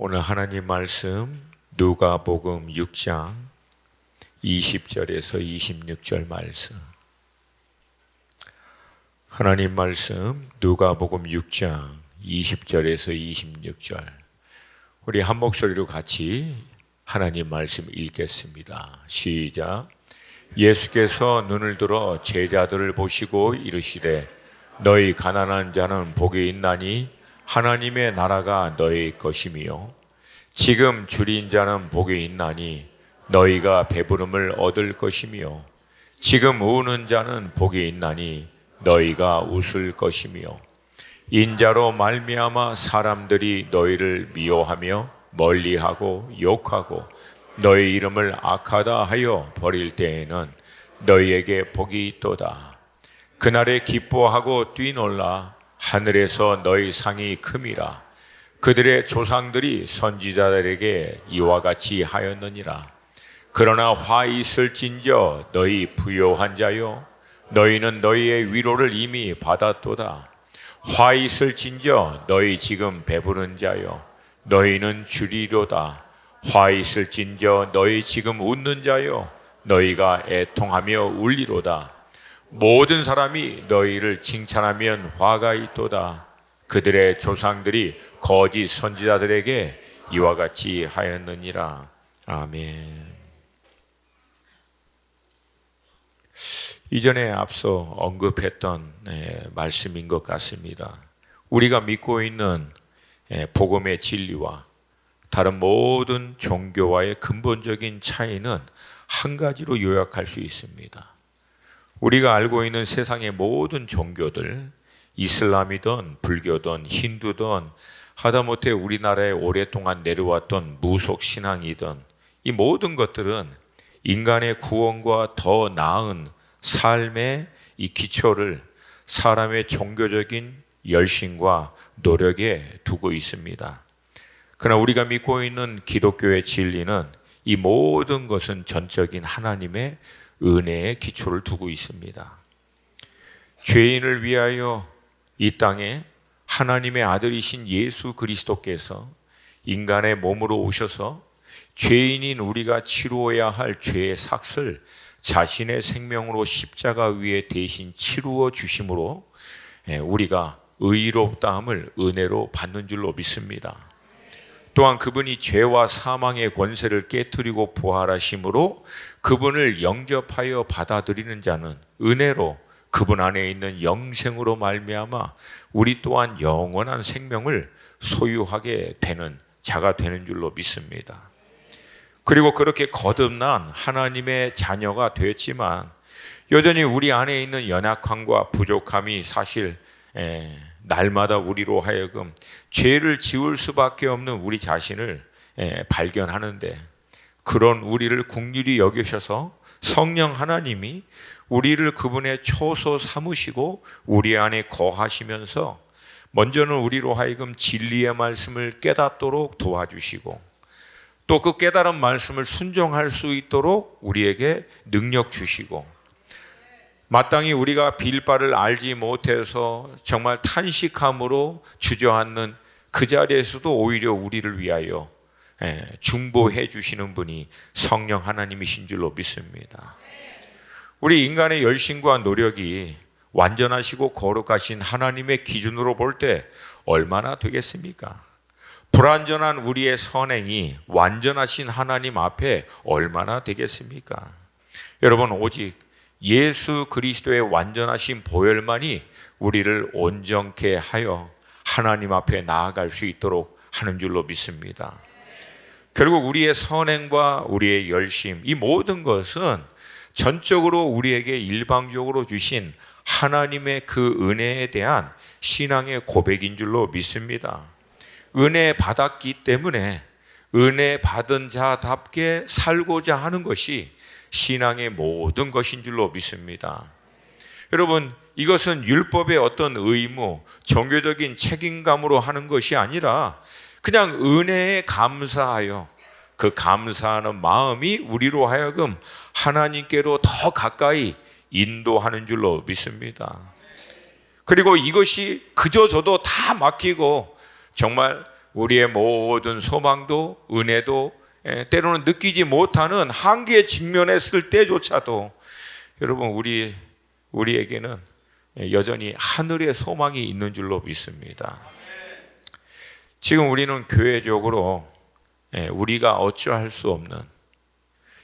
오늘 하나님 말씀 누가복음 6장 20절에서 26절 말씀. 하나님 말씀 누가복음 6장 20절에서 26절. 우리 한 목소리로 같이 하나님 말씀 읽겠습니다. 시작. 예수께서 눈을 들어 제자들을 보시고 이르시되 너희 가난한 자는 복이 있나니 하나님의 나라가 너희 것이며 지금 줄인 자는 복이 있나니 너희가 배부름을 얻을 것이며 지금 우는 자는 복이 있나니 너희가 웃을 것이며 인자로 말미암아 사람들이 너희를 미워하며 멀리하고 욕하고 너희 이름을 악하다 하여 버릴 때에는 너희에게 복이 있도다. 그날에 기뻐하고 뛰놀라. 하늘에서 너희 상이 큼이라. 그들의 조상들이 선지자들에게 이와 같이 하였느니라. 그러나 화 있을진저 너희 부요한 자요 너희는 너희의 위로를 이미 받았도다. 화 있을진저 너희 지금 배부른 자요 너희는 주리로다. 화 있을진저 너희 지금 웃는 자요 너희가 애통하며 울리로다. 모든 사람이 너희를 칭찬하면 화가 있도다. 그들의 조상들이 거짓 선지자들에게 이와 같이 하였느니라. 아멘. 이전에 앞서 언급했던 말씀인 것 같습니다. 우리가 믿고 있는 복음의 진리와 다른 모든 종교와의 근본적인 차이는 한 가지로 요약할 수 있습니다. 우리가 알고 있는 세상의 모든 종교들, 이슬람이든 불교든 힌두든 하다못해 우리나라에 오랫동안 내려왔던 무속신앙이든 이 모든 것들은 인간의 구원과 더 나은 삶의 이 기초를 사람의 종교적인 열심과 노력에 두고 있습니다. 그러나 우리가 믿고 있는 기독교의 진리는 이 모든 것은 전적인 하나님의 은혜의 기초를 두고 있습니다. 죄인을 위하여 이 땅에 하나님의 아들이신 예수 그리스도께서 인간의 몸으로 오셔서 죄인인 우리가 치루어야 할 죄의 삭을 자신의 생명으로 십자가 위에 대신 치루어 주심으로 우리가 의롭다함을 은혜로 받는 줄로 믿습니다. 또한 그분이 죄와 사망의 권세를 깨뜨리고 부활하심으로 그분을 영접하여 받아들이는 자는 은혜로 그분 안에 있는 영생으로 말미암아 우리 또한 영원한 생명을 소유하게 되는 자가 되는 줄로 믿습니다. 그리고 그렇게 거듭난 하나님의 자녀가 되었지만 여전히 우리 안에 있는 연약함과 부족함이 사실 날마다 우리로 하여금 죄를 지을 수밖에 없는 우리 자신을 발견하는데 그런 우리를 긍휼히 여기셔서 성령 하나님이 우리를 그분의 초소 삼으시고 우리 안에 거하시면서 먼저는 우리로 하여금 진리의 말씀을 깨닫도록 도와주시고 또 그 깨달은 말씀을 순종할 수 있도록 우리에게 능력 주시고 마땅히 우리가 빌 바를 알지 못해서 정말 탄식함으로 주저앉는 그 자리에서도 오히려 우리를 위하여 중보해 주시는 분이 성령 하나님이신 줄로 믿습니다. 우리 인간의 열심과 노력이 완전하시고 거룩하신 하나님의 기준으로 볼 때 얼마나 되겠습니까? 불완전한 우리의 선행이 완전하신 하나님 앞에 얼마나 되겠습니까? 여러분, 오직 예수 그리스도의 완전하신 보혈만이 우리를 온전케 하여 하나님 앞에 나아갈 수 있도록 하는 줄로 믿습니다. 결국 우리의 선행과 우리의 열심, 이 모든 것은 전적으로 우리에게 일방적으로 주신 하나님의 그 은혜에 대한 신앙의 고백인 줄로 믿습니다. 은혜 받았기 때문에 은혜 받은 자답게 살고자 하는 것이 신앙의 모든 것인 줄로 믿습니다. 여러분, 이것은 율법의 어떤 의무, 종교적인 책임감으로 하는 것이 아니라 그냥 은혜에 감사하여 그 감사하는 마음이 우리로 하여금 하나님께로 더 가까이 인도하는 줄로 믿습니다. 그리고 이것이 그저 저도 다 맡기고 정말 우리의 모든 소망도 은혜도 때로는 느끼지 못하는 한계에 직면했을 때조차도 여러분 우리에게는 여전히 하늘의 소망이 있는 줄로 믿습니다. 지금 우리는 교회적으로 우리가 어찌할 수 없는,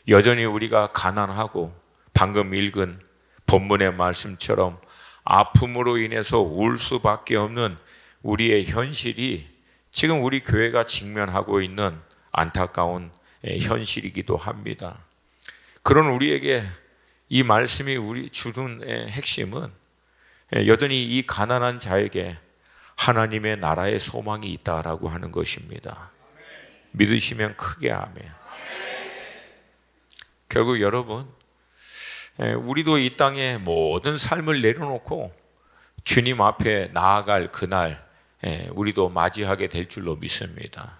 여전히 우리가 가난하고 방금 읽은 본문의 말씀처럼 아픔으로 인해서 울 수밖에 없는 우리의 현실이 지금 우리 교회가 직면하고 있는 안타까운 현실이기도 합니다. 그런 우리에게 이 말씀이 우리 주는 핵심은 여전히 이 가난한 자에게 하나님의 나라의 소망이 있다라고 하는 것입니다. 믿으시면 크게 아멘. 결국 여러분, 우리도 이 땅에 모든 삶을 내려놓고 주님 앞에 나아갈 그날 우리도 맞이하게 될 줄로 믿습니다.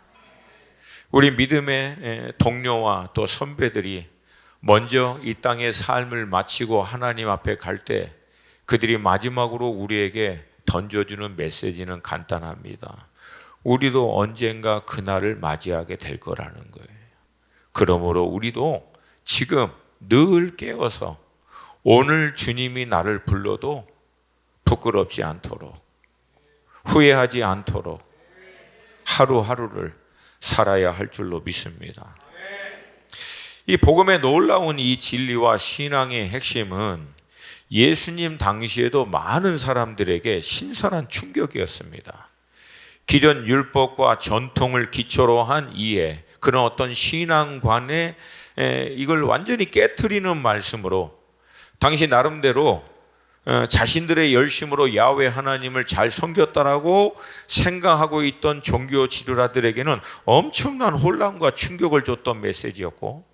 우리 믿음의 동료와 또 선배들이 먼저 이 땅의 삶을 마치고 하나님 앞에 갈 때 그들이 마지막으로 우리에게 던져주는 메시지는 간단합니다. 우리도 언젠가 그날을 맞이하게 될 거라는 거예요. 그러므로 우리도 지금 늘 깨어서 오늘 주님이 나를 불러도 부끄럽지 않도록, 후회하지 않도록 하루하루를 살아야 할 줄로 믿습니다. 이 복음의 놀라운 이 진리와 신앙의 핵심은 예수님 당시에도 많은 사람들에게 신선한 충격이었습니다. 기존 율법과 전통을 기초로 한 이해, 그런 어떤 신앙관에 이걸 완전히 깨트리는 말씀으로 당시 나름대로 자신들의 열심으로 야훼 하나님을 잘 섬겼다라고 생각하고 있던 종교 지도자들에게는 엄청난 혼란과 충격을 줬던 메시지였고,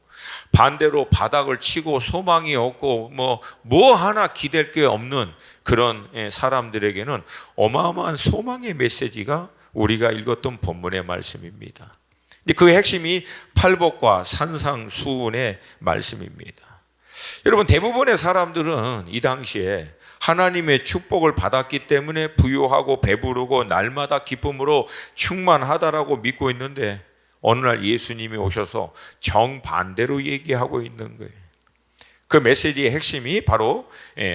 반대로 바닥을 치고 소망이 없고 뭐 하나 기댈 게 없는 그런 사람들에게는 어마어마한 소망의 메시지가 우리가 읽었던 본문의 말씀입니다. 그 핵심이 팔복과 산상수훈의 말씀입니다. 여러분, 대부분의 사람들은 이 당시에 하나님의 축복을 받았기 때문에 부유하고 배부르고 날마다 기쁨으로 충만하다라고 믿고 있는데, 어느 날 예수님이 오셔서 정반대로 얘기하고 있는 거예요. 그 메시지의 핵심이 바로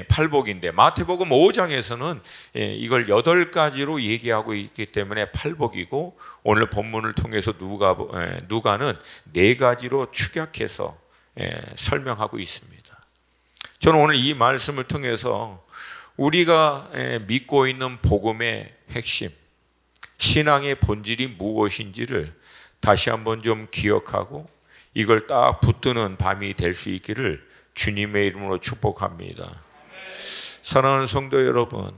팔복인데, 마태복음 5장에서는 이걸 8가지로 얘기하고 있기 때문에 팔복이고, 오늘 본문을 통해서 누가는 4가지로 축약해서 설명하고 있습니다. 저는 오늘 이 말씀을 통해서 우리가 믿고 있는 복음의 핵심, 신앙의 본질이 무엇인지를 다시 한번 좀 기억하고 이걸 딱 붙드는 밤이 될 수 있기를 주님의 이름으로 축복합니다. 사랑하는 성도 여러분,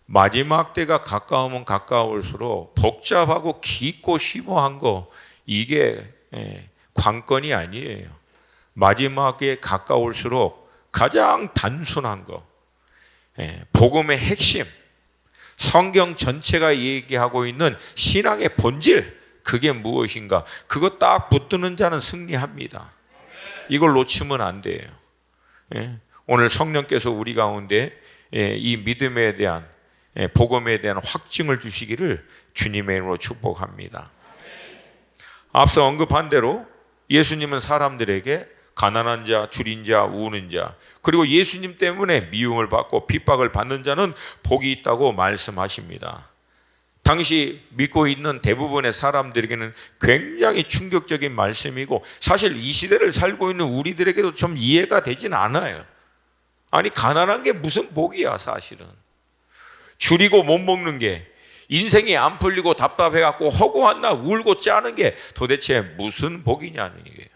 마지막 때가 가까우면 가까울수록 복잡하고 깊고 심오한 거, 이게 관건이 아니에요. 마지막에 가까울수록 가장 단순한 거, 복음의 핵심, 성경 전체가 얘기하고 있는 신앙의 본질, 그게 무엇인가, 그거 딱 붙드는 자는 승리합니다. 이걸 놓치면 안 돼요. 오늘 성령께서 우리 가운데 이 믿음에 대한, 복음에 대한 확증을 주시기를 주님의 이름으로 축복합니다. 앞서 언급한 대로 예수님은 사람들에게 가난한 자, 줄인 자, 우는 자, 그리고 예수님 때문에 미움을 받고 핍박을 받는 자는 복이 있다고 말씀하십니다. 당시 믿고 있는 대부분의 사람들에게는 굉장히 충격적인 말씀이고, 사실 이 시대를 살고 있는 우리들에게도 좀 이해가 되진 않아요. 아니, 가난한 게 무슨 복이야. 사실은 줄이고 못 먹는 게, 인생이 안 풀리고 답답해갖고 허구한 날 울고 짜는 게 도대체 무슨 복이냐는 얘기예요.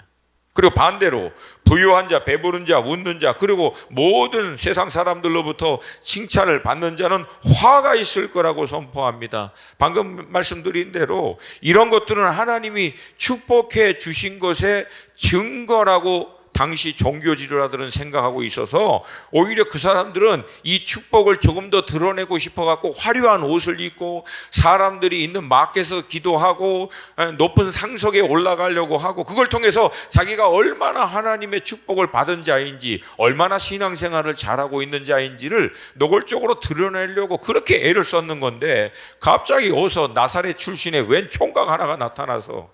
그리고 반대로 부유한 자, 배부른 자, 웃는 자, 그리고 모든 세상 사람들로부터 칭찬을 받는 자는 화가 있을 거라고 선포합니다. 방금 말씀드린 대로 이런 것들은 하나님이 축복해 주신 것의 증거라고 당시 종교 지도자들은 생각하고 있어서 오히려 그 사람들은 이 축복을 조금 더 드러내고 싶어 갖고 화려한 옷을 입고 사람들이 있는 마켓에서 기도하고 높은 상석에 올라가려고 하고, 그걸 통해서 자기가 얼마나 하나님의 축복을 받은 자인지, 얼마나 신앙생활을 잘하고 있는 자인지를 노골적으로 드러내려고 그렇게 애를 썼는 건데, 갑자기 어서 나사렛 출신의 웬 총각 하나가 나타나서,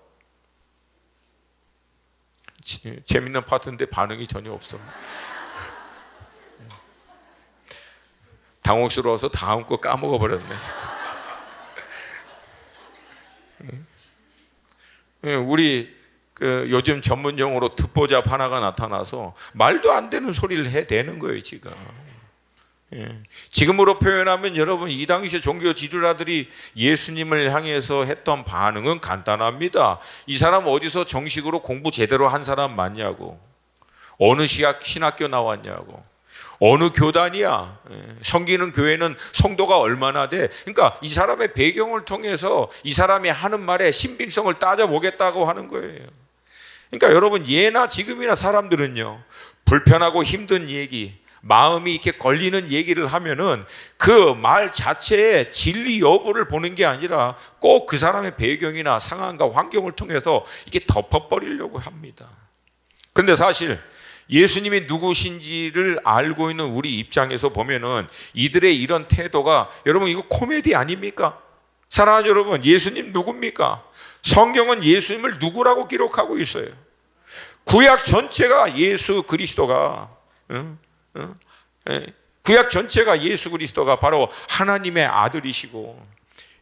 재밌는 파트인데 반응이 전혀 없어. 당혹스러워서 다음 거 까먹어 버렸네. 우리 요즘 전문 용어로 듣보잡 하나가 나타나서 말도 안 되는 소리를 해대는 거예요 지금. 지금으로 표현하면 여러분, 이 당시 종교 지도자들이 예수님을 향해서 했던 반응은 간단합니다. 이 사람 어디서 정식으로 공부 제대로 한 사람 맞냐고, 어느 신학교 나왔냐고, 어느 교단이야, 섬기는 교회는 성도가 얼마나 돼. 그러니까 이 사람의 배경을 통해서 이 사람이 하는 말의 신빙성을 따져보겠다고 하는 거예요. 그러니까 여러분, 예나 지금이나 사람들은요, 불편하고 힘든 얘기, 마음이 이렇게 걸리는 얘기를 하면은 그 말 자체의 진리 여부를 보는 게 아니라 꼭 그 사람의 배경이나 상황과 환경을 통해서 이렇게 덮어버리려고 합니다. 그런데 사실 예수님이 누구신지를 알고 있는 우리 입장에서 보면은 이들의 이런 태도가, 여러분 이거 코미디 아닙니까? 사랑하는 여러분, 예수님 누굽니까? 성경은 예수님을 누구라고 기록하고 있어요. 구약 전체가 예수 그리스도가 구약 전체가 예수 그리스도가 바로 하나님의 아들이시고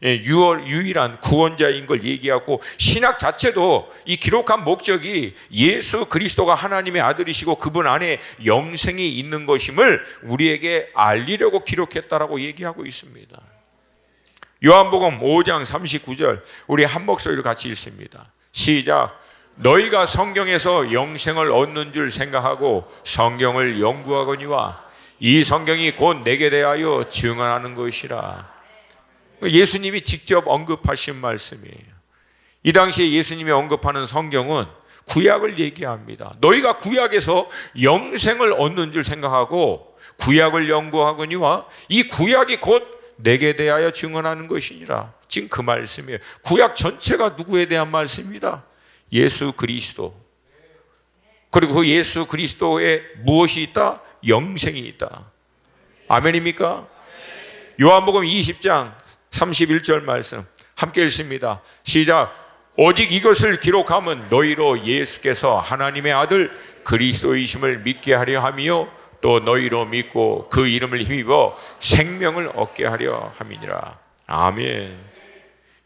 유일한 구원자인 걸 얘기하고, 신약 자체도 이 기록한 목적이 예수 그리스도가 하나님의 아들이시고 그분 안에 영생이 있는 것임을 우리에게 알리려고 기록했다라고 얘기하고 있습니다. 요한복음 5장 39절 우리 한 목소리로 같이 읽습니다. 시작. 너희가 성경에서 영생을 얻는 줄 생각하고 성경을 연구하거니와 이 성경이 곧 내게 대하여 증언하는 것이라. 예수님이 직접 언급하신 말씀이에요. 이 당시에 예수님이 언급하는 성경은 구약을 얘기합니다. 너희가 구약에서 영생을 얻는 줄 생각하고 구약을 연구하거니와 이 구약이 곧 내게 대하여 증언하는 것이니라. 지금 그 말씀이에요. 구약 전체가 누구에 대한 말씀이다? 예수 그리스도. 그리고 그 예수 그리스도에 무엇이 있다? 영생이 있다. 아멘입니까? 요한복음 20장 31절 말씀 함께 읽습니다. 시작. 오직 이것을 기록함은 너희로 예수께서 하나님의 아들 그리스도이심을 믿게 하려 함이요 또 너희로 믿고 그 이름을 힘입어 생명을 얻게 하려 함이니라. 아멘.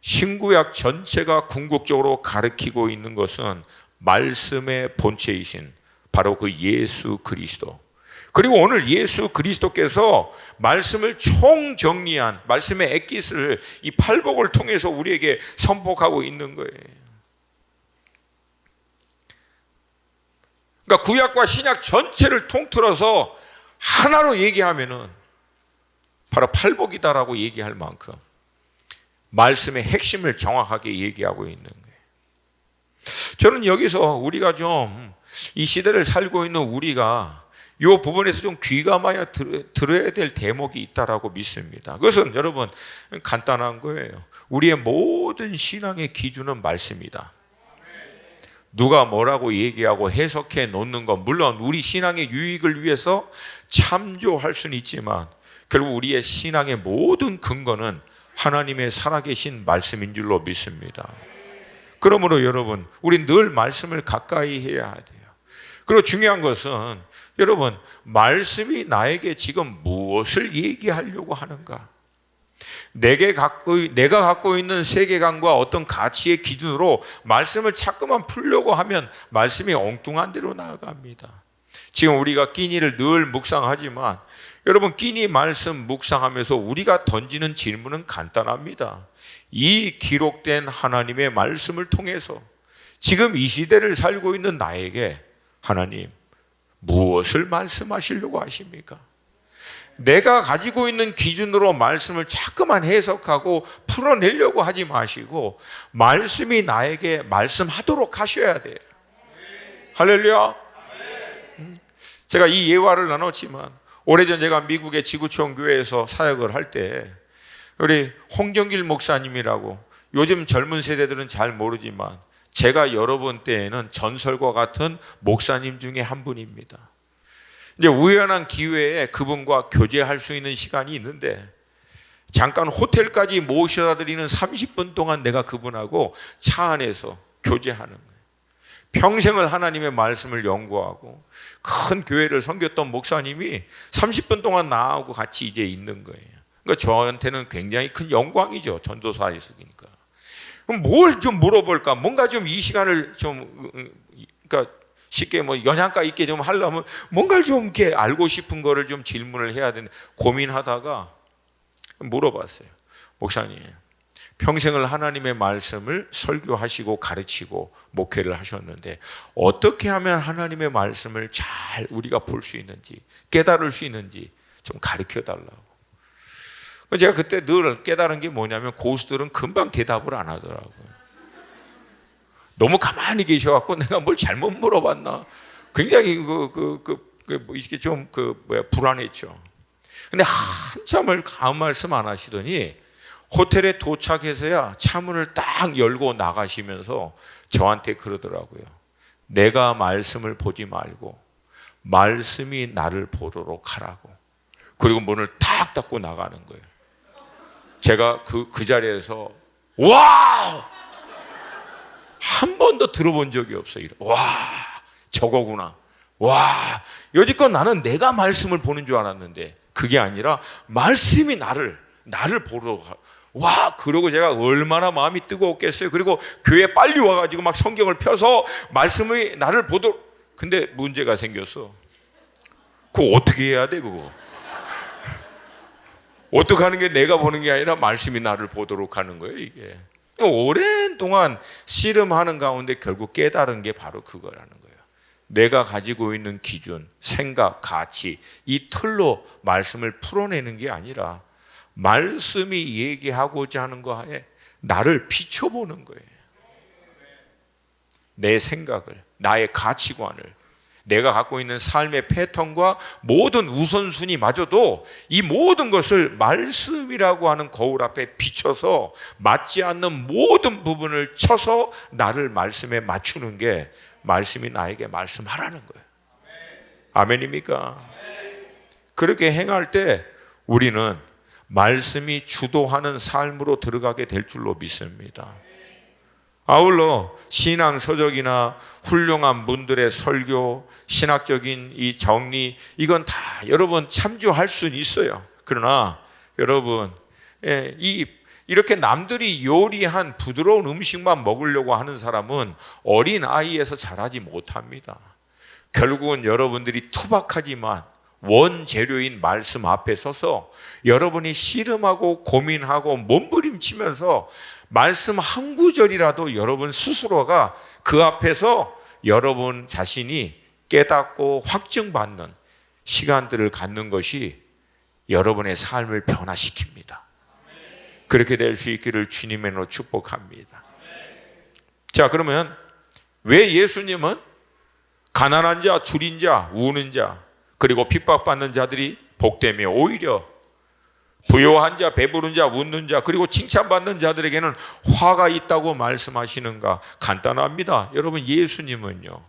신구약 전체가 궁극적으로 가리키고 있는 것은 말씀의 본체이신 바로 그 예수 그리스도, 그리고 오늘 예수 그리스도께서 말씀을 총정리한 말씀의 엑기스를 이 팔복을 통해서 우리에게 선포하고 있는 거예요. 그러니까 구약과 신약 전체를 통틀어서 하나로 얘기하면은 바로 팔복이다라고 얘기할 만큼 말씀의 핵심을 정확하게 얘기하고 있는 거예요. 저는 여기서 우리가 좀 이 시대를 살고 있는 우리가 이 부분에서 좀 귀감하여 들어야 될 대목이 있다라고 믿습니다. 그것은 여러분 간단한 거예요. 우리의 모든 신앙의 기준은 말씀이다. 누가 뭐라고 얘기하고 해석해 놓는 건 물론 우리 신앙의 유익을 위해서 참조할 수는 있지만 결국 우리의 신앙의 모든 근거는 하나님의 살아계신 말씀인 줄로 믿습니다. 그러므로 여러분, 우리 늘 말씀을 가까이 해야 돼요. 그리고 중요한 것은 여러분, 말씀이 나에게 지금 무엇을 얘기하려고 하는가? 내가 갖고 있는 세계관과 어떤 가치의 기준으로 말씀을 자꾸만 풀려고 하면 말씀이 엉뚱한 데로 나아갑니다. 지금 우리가 끼니를 늘 묵상하지만 여러분, 끼니 말씀 묵상하면서 우리가 던지는 질문은 간단합니다. 이 기록된 하나님의 말씀을 통해서 지금 이 시대를 살고 있는 나에게 하나님 무엇을 말씀하시려고 하십니까? 내가 가지고 있는 기준으로 말씀을 자꾸만 해석하고 풀어내려고 하지 마시고 말씀이 나에게 말씀하도록 하셔야 돼요. 할렐루야. 제가 이 예화를 나눴지만 오래전 제가 미국의 지구촌 교회에서 사역을 할 때 우리 홍정길 목사님이라고 요즘 젊은 세대들은 잘 모르지만 제가 여러분 때에는 전설과 같은 목사님 중에 한 분입니다. 이제 우연한 기회에 그분과 교제할 수 있는 시간이 있는데 잠깐 호텔까지 모셔다 드리는 30분 동안 내가 그분하고 차 안에서 교제하는 거예요. 평생을 하나님의 말씀을 연구하고 큰 교회를 섬겼던 목사님이 30분 동안 나하고 같이 이제 있는 거예요. 그러니까 저한테는 굉장히 큰 영광이죠. 전도사이니까. 그럼 뭘 좀 물어볼까? 뭔가 좀 이 시간을 좀 그러니까 쉽게 뭐 영양가 있게 좀 하려면 뭔가를 좀 이렇게 알고 싶은 거를 좀 질문을 해야 되는 고민하다가 물어봤어요. 목사님, 평생을 하나님의 말씀을 설교하시고 가르치고 목회를 하셨는데 어떻게 하면 하나님의 말씀을 잘 우리가 볼 수 있는지 깨달을 수 있는지 좀 가르쳐 달라고. 제가 그때 늘 깨달은 게 뭐냐면 고수들은 금방 대답을 안 하더라고요. 너무 가만히 계셔갖고 내가 뭘 잘못 물어봤나 굉장히 이게 좀 불안했죠. 근데 한참을 아무 말씀 안 하시더니 호텔에 도착해서야 차문을 딱 열고 나가시면서 저한테 그러더라고요. 내가 말씀을 보지 말고 말씀이 나를 보도록 하라고. 그리고 문을 탁 닫고 나가는 거예요. 제가 그 자리에서 와우! 한 번도 들어본 적이 없어요. 와, 저거구나. 와, 여지껏 나는 내가 말씀을 보는 줄 알았는데 그게 아니라 말씀이 나를 보러 가. 와, 그러고 제가 얼마나 마음이 뜨거웠겠어요. 그리고 교회 빨리 와가지고 막 성경을 펴서 말씀이 나를 보도록. 근데 문제가 생겼어. 그거 어떻게 해야 돼 그거? 어떻게 하는 게 내가 보는 게 아니라 말씀이 나를 보도록 하는 거예요 이게. 오랜 동안 씨름하는 가운데 결국 깨달은 게 바로 그거라는 거예요. 내가 가지고 있는 기준, 생각, 가치 이 틀로 말씀을 풀어내는 게 아니라 말씀이 얘기하고자 하는 거에 나를 비춰보는 거예요. 내 생각을, 나의 가치관을, 내가 갖고 있는 삶의 패턴과 모든 우선순위마저도 이 모든 것을 말씀이라고 하는 거울 앞에 비춰서 맞지 않는 모든 부분을 쳐서 나를 말씀에 맞추는 게 말씀이 나에게 말씀하라는 거예요. 아멘입니까? 그렇게 행할 때 우리는 말씀이 주도하는 삶으로 들어가게 될 줄로 믿습니다. 아울러 신앙 서적이나 훌륭한 분들의 설교, 신학적인 이 정리 이건 다 여러분 참조할 수는 있어요. 그러나 여러분 이렇게 남들이 요리한 부드러운 음식만 먹으려고 하는 사람은 어린 아이에서 자라지 못합니다. 결국은 여러분들이 투박하지만 원재료인 말씀 앞에 서서 여러분이 씨름하고 고민하고 몸부림치면서 말씀 한 구절이라도 여러분 스스로가 그 앞에서 여러분 자신이 깨닫고 확증받는 시간들을 갖는 것이 여러분의 삶을 변화시킵니다. 그렇게 될 수 있기를 주님의 이름으로 축복합니다. 자, 그러면 왜 예수님은 가난한 자, 줄인 자, 우는 자, 그리고 핍박받는 자들이 복되며 오히려 부요한 자, 배부른 자, 웃는 자, 그리고 칭찬받는 자들에게는 화가 있다고 말씀하시는가? 간단합니다. 여러분, 예수님은요,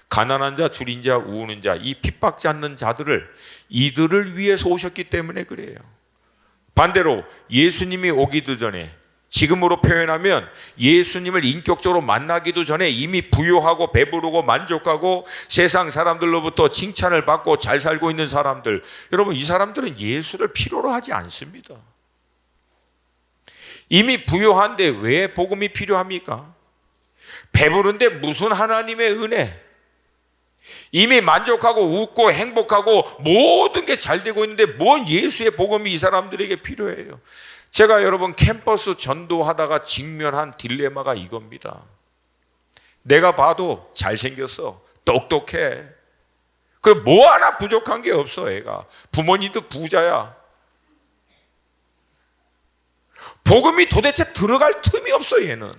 가난한 자, 줄인 자, 우는 자, 이 핍박받는 자들을 이들을 위해서 오셨기 때문에 그래요. 반대로 예수님이 오기도 전에, 지금으로 표현하면 예수님을 인격적으로 만나기도 전에 이미 부유하고 배부르고 만족하고 세상 사람들로부터 칭찬을 받고 잘 살고 있는 사람들, 여러분 이 사람들은 예수를 필요로 하지 않습니다. 이미 부유한데 왜 복음이 필요합니까? 배부른데 무슨 하나님의 은혜, 이미 만족하고 웃고 행복하고 모든 게 잘 되고 있는데 뭔 예수의 복음이 이 사람들에게 필요해요? 제가 여러분 캠퍼스 전도하다가 직면한 딜레마가 이겁니다. 내가 봐도 잘생겼어, 똑똑해, 그리고 뭐 하나 부족한 게 없어. 애가 부모님도 부자야. 복음이 도대체 들어갈 틈이 없어. 얘는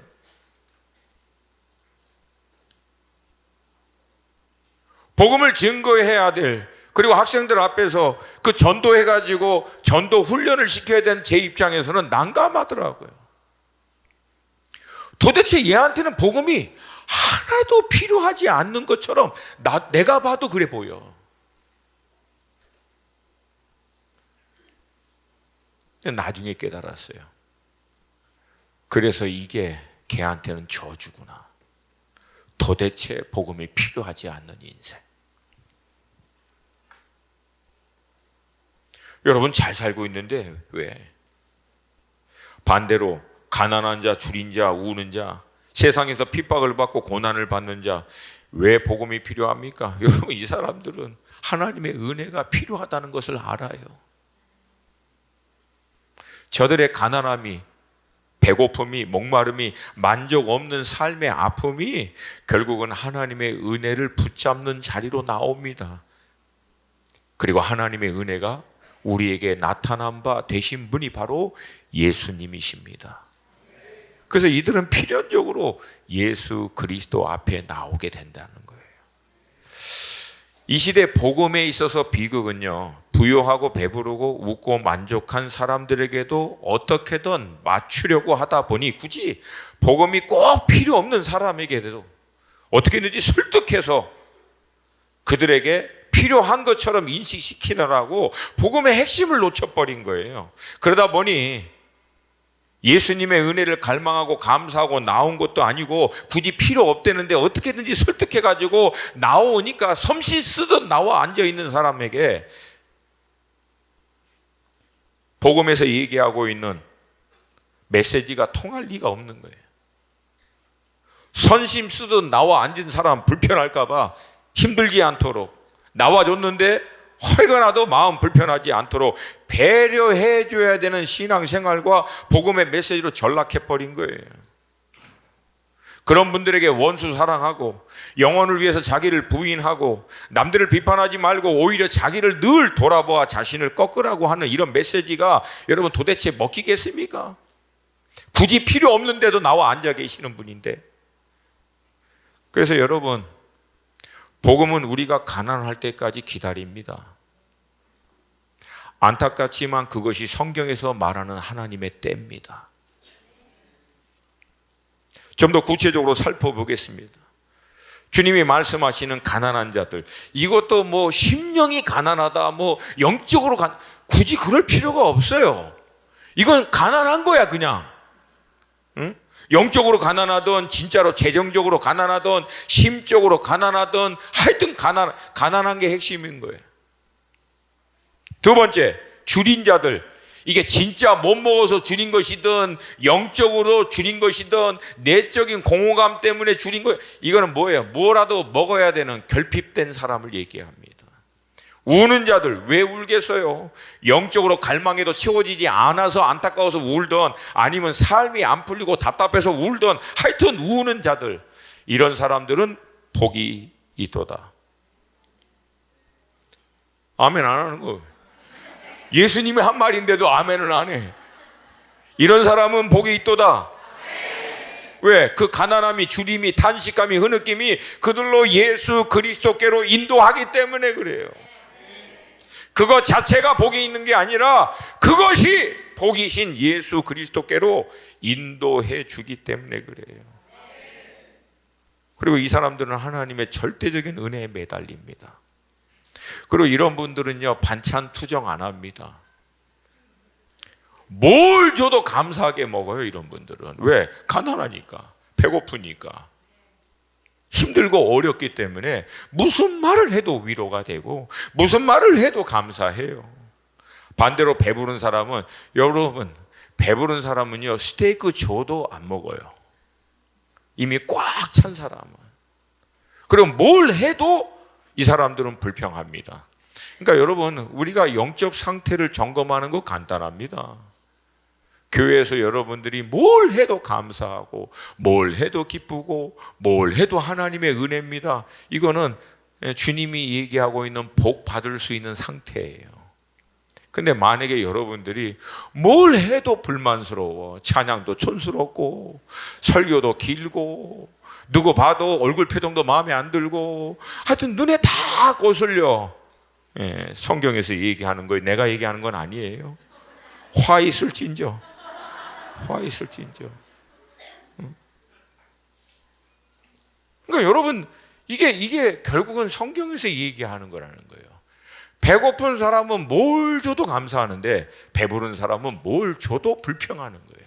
복음을 증거해야 될, 그리고 학생들 앞에서 그 전도해가지고 전도 훈련을 시켜야 되는 제 입장에서는 난감하더라고요. 도대체 얘한테는 복음이 하나도 필요하지 않는 것처럼 내가 봐도 그래 보여. 나중에 깨달았어요. 그래서 이게 걔한테는 저주구나. 도대체 복음이 필요하지 않는 인생. 여러분 잘 살고 있는데 왜? 반대로 가난한 자, 줄인 자, 우는 자, 세상에서 핍박을 받고 고난을 받는 자, 왜 복음이 필요합니까? 여러분 이 사람들은 하나님의 은혜가 필요하다는 것을 알아요. 저들의 가난함이, 배고픔이, 목마름이, 만족 없는 삶의 아픔이 결국은 하나님의 은혜를 붙잡는 자리로 나옵니다. 그리고 하나님의 은혜가 우리에게 나타난 바 되신 분이 바로 예수님이십니다. 그래서 이들은 필연적으로 예수 그리스도 앞에 나오게 된다는 거예요. 이 시대 복음에 있어서 비극은요, 부유하고 배부르고 웃고 만족한 사람들에게도 어떻게든 맞추려고 하다 보니 굳이 복음이 꼭 필요 없는 사람에게도 어떻게든지 설득해서 그들에게 필요한 것처럼 인식시키느라고 복음의 핵심을 놓쳐버린 거예요. 그러다 보니 예수님의 은혜를 갈망하고 감사하고 나온 것도 아니고 굳이 필요 없다는데 어떻게든지 설득해가지고 나오니까 섬시 쓰듯 나와 앉아있는 사람에게 복음에서 얘기하고 있는 메시지가 통할 리가 없는 거예요. 선심 쓰듯 나와 앉은 사람 불편할까봐 힘들지 않도록 나와줬는데 허이거나도 마음 불편하지 않도록 배려해줘야 되는 신앙생활과 복음의 메시지로 전락해버린 거예요. 그런 분들에게 원수 사랑하고 영혼을 위해서 자기를 부인하고 남들을 비판하지 말고 오히려 자기를 늘 돌아보아 자신을 꺾으라고 하는 이런 메시지가 여러분 도대체 먹히겠습니까? 굳이 필요 없는데도 나와 앉아 계시는 분인데. 그래서 여러분, 복음은 우리가 가난할 때까지 기다립니다. 안타깝지만 그것이 성경에서 말하는 하나님의 때입니다. 좀 더 구체적으로 살펴보겠습니다. 주님이 말씀하시는 가난한 자들, 이것도 뭐 심령이 가난하다, 뭐 영적으로 굳이 그럴 필요가 없어요. 이건 가난한 거야 그냥. 응? 영적으로 가난하던, 진짜로 재정적으로 가난하던, 심적으로 가난하던, 하여튼 가난한 게 핵심인 거예요. 두 번째, 줄인 자들. 이게 진짜 못 먹어서 줄인 것이든 영적으로 줄인 것이든 내적인 공허감 때문에 줄인 거, 이거는 뭐예요? 뭐라도 먹어야 되는 결핍된 사람을 얘기합니다. 우는 자들, 왜 울겠어요? 영적으로 갈망해도 채워지지 않아서 안타까워서 울던, 아니면 삶이 안 풀리고 답답해서 울던, 하여튼 우는 자들, 이런 사람들은 복이 있도다. 아멘 안 하는 거예요. 예수님이 한 말인데도 아멘을 안 해. 이런 사람은 복이 있도다. 왜? 그 가난함이, 주림이, 탄식감이, 흐느낌이 그들로 예수 그리스도께로 인도하기 때문에 그래요. 그것 자체가 복이 있는 게 아니라 그것이 복이신 예수 그리스도께로 인도해 주기 때문에 그래요. 그리고 이 사람들은 하나님의 절대적인 은혜에 매달립니다. 그리고 이런 분들은요, 반찬 투정 안 합니다. 뭘 줘도 감사하게 먹어요. 이런 분들은. 왜? 가난하니까, 배고프니까, 힘들고 어렵기 때문에 무슨 말을 해도 위로가 되고 무슨 말을 해도 감사해요. 반대로 배부른 사람은, 여러분, 배부른 사람은요, 스테이크 줘도 안 먹어요. 이미 꽉 찬 사람은. 그럼 뭘 해도 이 사람들은 불평합니다. 그러니까 여러분, 우리가 영적 상태를 점검하는 거 간단합니다. 교회에서 여러분들이 뭘 해도 감사하고 뭘 해도 기쁘고 뭘 해도 하나님의 은혜입니다. 이거는 주님이 얘기하고 있는 복 받을 수 있는 상태예요. 근데 만약에 여러분들이 뭘 해도 불만스러워, 찬양도 촌스럽고 설교도 길고 누구 봐도 얼굴 표정도 마음에 안 들고 하여튼 눈에 다 거슬려. 예, 성경에서 얘기하는 거예요. 내가 얘기하는 건 아니에요. 화 있을진저. 화 있을진저. 그러니까 여러분 이게 결국은 성경에서 얘기하는 거라는 거예요. 배고픈 사람은 뭘 줘도 감사하는데 배부른 사람은 뭘 줘도 불평하는 거예요.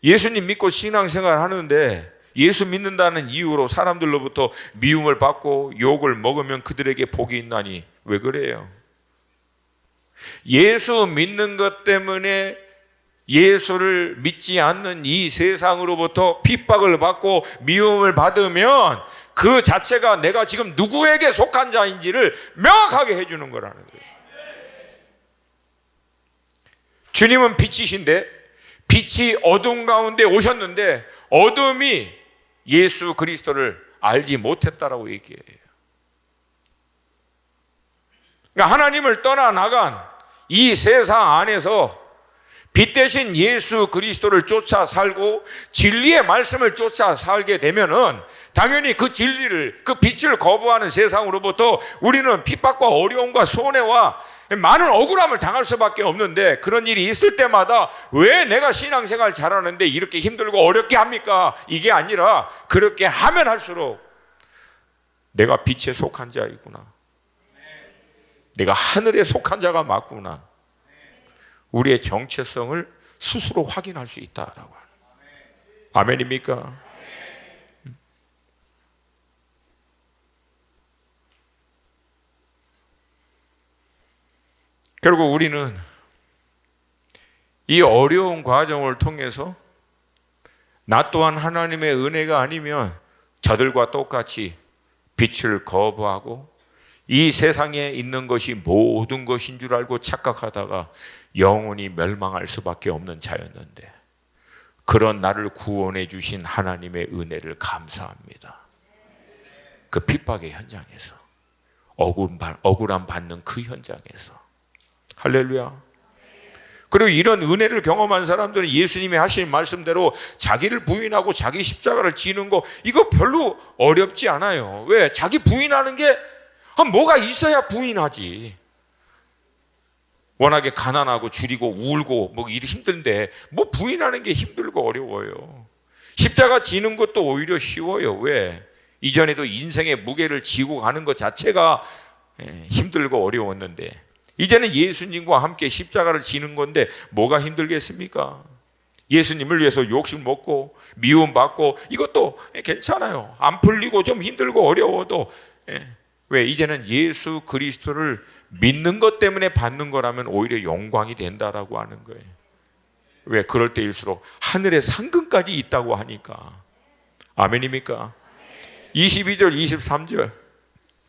예수님 믿고 신앙생활 하는데 예수 믿는다는 이유로 사람들로부터 미움을 받고 욕을 먹으면 그들에게 복이 있나니 왜 그래요? 예수 믿는 것 때문에 예수를 믿지 않는 이 세상으로부터 핍박을 받고 미움을 받으면 그 자체가 내가 지금 누구에게 속한 자인지를 명확하게 해주는 거라는 거예요. 주님은 빛이신데 빛이 어둠 가운데 오셨는데 어둠이 예수 그리스도를 알지 못했다라고 얘기해요. 그러니까 하나님을 떠나나간 이 세상 안에서 빛 대신 예수 그리스도를 쫓아 살고 진리의 말씀을 쫓아 살게 되면은 당연히 그 진리를, 그 빛을 거부하는 세상으로부터 우리는 핍박과 어려움과 손해와 많은 억울함을 당할 수밖에 없는데 그런 일이 있을 때마다 왜 내가 신앙생활 잘하는데 이렇게 힘들고 어렵게 합니까? 이게 아니라 그렇게 하면 할수록 내가 빛에 속한 자이구나. 내가 하늘에 속한 자가 맞구나. 우리의 정체성을 스스로 확인할 수 있다라고. 아멘입니까? 결국 우리는 이 어려운 과정을 통해서 나 또한 하나님의 은혜가 아니면 저들과 똑같이 빛을 거부하고 이 세상에 있는 것이 모든 것인 줄 알고 착각하다가 영원히 멸망할 수밖에 없는 자였는데 그런 나를 구원해 주신 하나님의 은혜를 감사합니다. 그 핍박의 현장에서 억울함 받는 그 현장에서 할렐루야. 그리고 이런 은혜를 경험한 사람들은 예수님이 하신 말씀대로 자기를 부인하고 자기 십자가를 지는 거 이거 별로 어렵지 않아요. 왜? 자기 부인하는 게 뭐가 있어야 부인하지. 워낙에 가난하고 줄이고 울고 뭐 일이 힘든데 뭐 부인하는 게 힘들고 어려워요. 십자가 지는 것도 오히려 쉬워요. 왜? 이전에도 인생의 무게를 지고 가는 것 자체가 힘들고 어려웠는데 이제는 예수님과 함께 십자가를 지는 건데 뭐가 힘들겠습니까? 예수님을 위해서 욕심 먹고 미움 받고 이것도 괜찮아요. 안 풀리고 좀 힘들고 어려워도 왜? 이제는 예수 그리스도를 믿는 것 때문에 받는 거라면 오히려 영광이 된다라고 하는 거예요. 왜? 그럴 때일수록 하늘에 상급까지 있다고 하니까. 아멘입니까? 22절 23절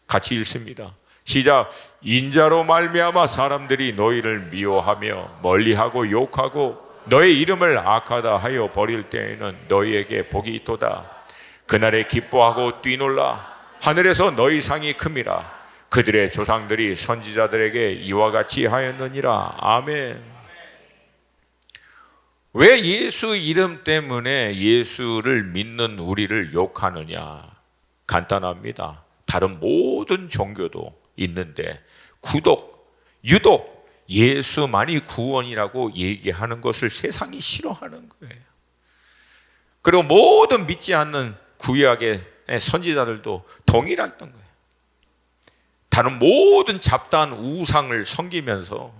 같이 읽습니다. 시작. 인자로 말미암아 사람들이 너희를 미워하며 멀리하고 욕하고 너의 이름을 악하다 하여 버릴 때에는 너희에게 복이 있도다. 그날에 기뻐하고 뛰놀라. 하늘에서 너희 상이 큼이라. 그들의 조상들이 선지자들에게 이와 같이 하였느니라. 아멘. 왜 예수 이름 때문에 예수를 믿는 우리를 욕하느냐? 간단합니다. 다른 모든 종교도 있는데 유독 예수만이 구원이라고 얘기하는 것을 세상이 싫어하는 거예요. 그리고 모든 믿지 않는 구약의 선지자들도 동일했던 거예요. 다른 모든 잡다한 우상을 섬기면서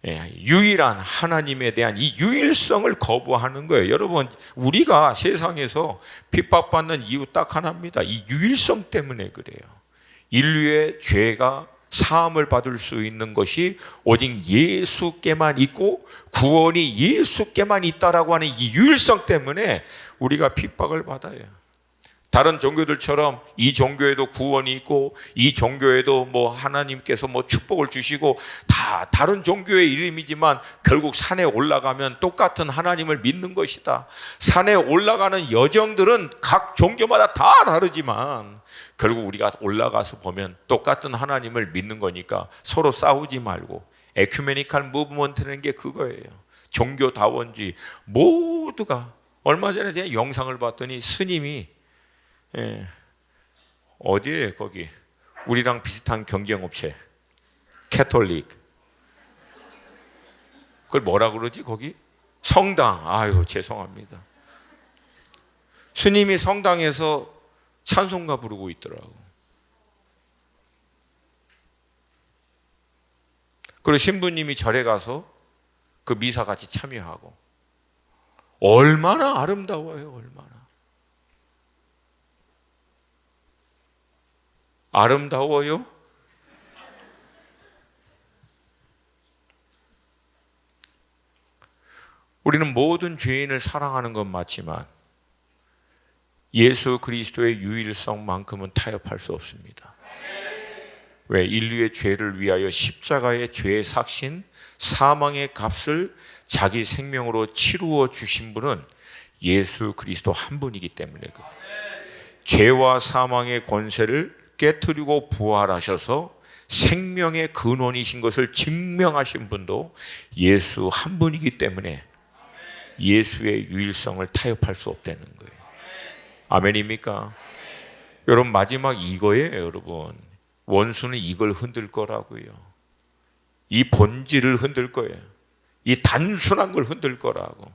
유일한 하나님에 대한 이 유일성을 거부하는 거예요. 여러분, 우리가 세상에서 핍박받는 이유 딱 하나입니다. 이 유일성 때문에 그래요. 인류의 죄가 사함을 받을 수 있는 것이 오직 예수께만 있고 구원이 예수께만 있다라고 하는 이 유일성 때문에 우리가 핍박을 받아요. 다른 종교들처럼 이 종교에도 구원이 있고 이 종교에도 뭐 하나님께서 뭐 축복을 주시고 다 다른 종교의 이름이지만 결국 산에 올라가면 똑같은 하나님을 믿는 것이다. 산에 올라가는 여정들은 각 종교마다 다 다르지만 결국 우리가 올라가서 보면 똑같은 하나님을 믿는 거니까 서로 싸우지 말고 에큐메니컬 무브먼트라는 게 그거예요. 종교다원주의 모두가. 얼마 전에 제가 영상을 봤더니 스님이 어디에 거기 우리랑 비슷한 경쟁업체 캐톨릭, 그걸 뭐라 그러지 거기? 성당. 아유 죄송합니다. 스님이 성당에서 찬송가 부르고 있더라고. 그리고 신부님이 절에 가서 그 미사 같이 참여하고. 얼마나 아름다워요. 얼마나 아름다워요. 우리는 모든 죄인을 사랑하는 건 맞지만 예수 그리스도의 유일성만큼은 타협할 수 없습니다. 왜? 인류의 죄를 위하여 십자가의 죄의 삭신, 사망의 값을 자기 생명으로 치루어 주신 분은 예수 그리스도 한 분이기 때문에 죄와 사망의 권세를 깨트리고 부활하셔서 생명의 근원이신 것을 증명하신 분도 예수 한 분이기 때문에 예수의 유일성을 타협할 수 없다는 거예요. 아멘입니까? 여러분 마지막 이거예요. 여러분 원수는 이걸 흔들 거라고요. 이 본질을 흔들 거예요. 이 단순한 걸 흔들 거라고.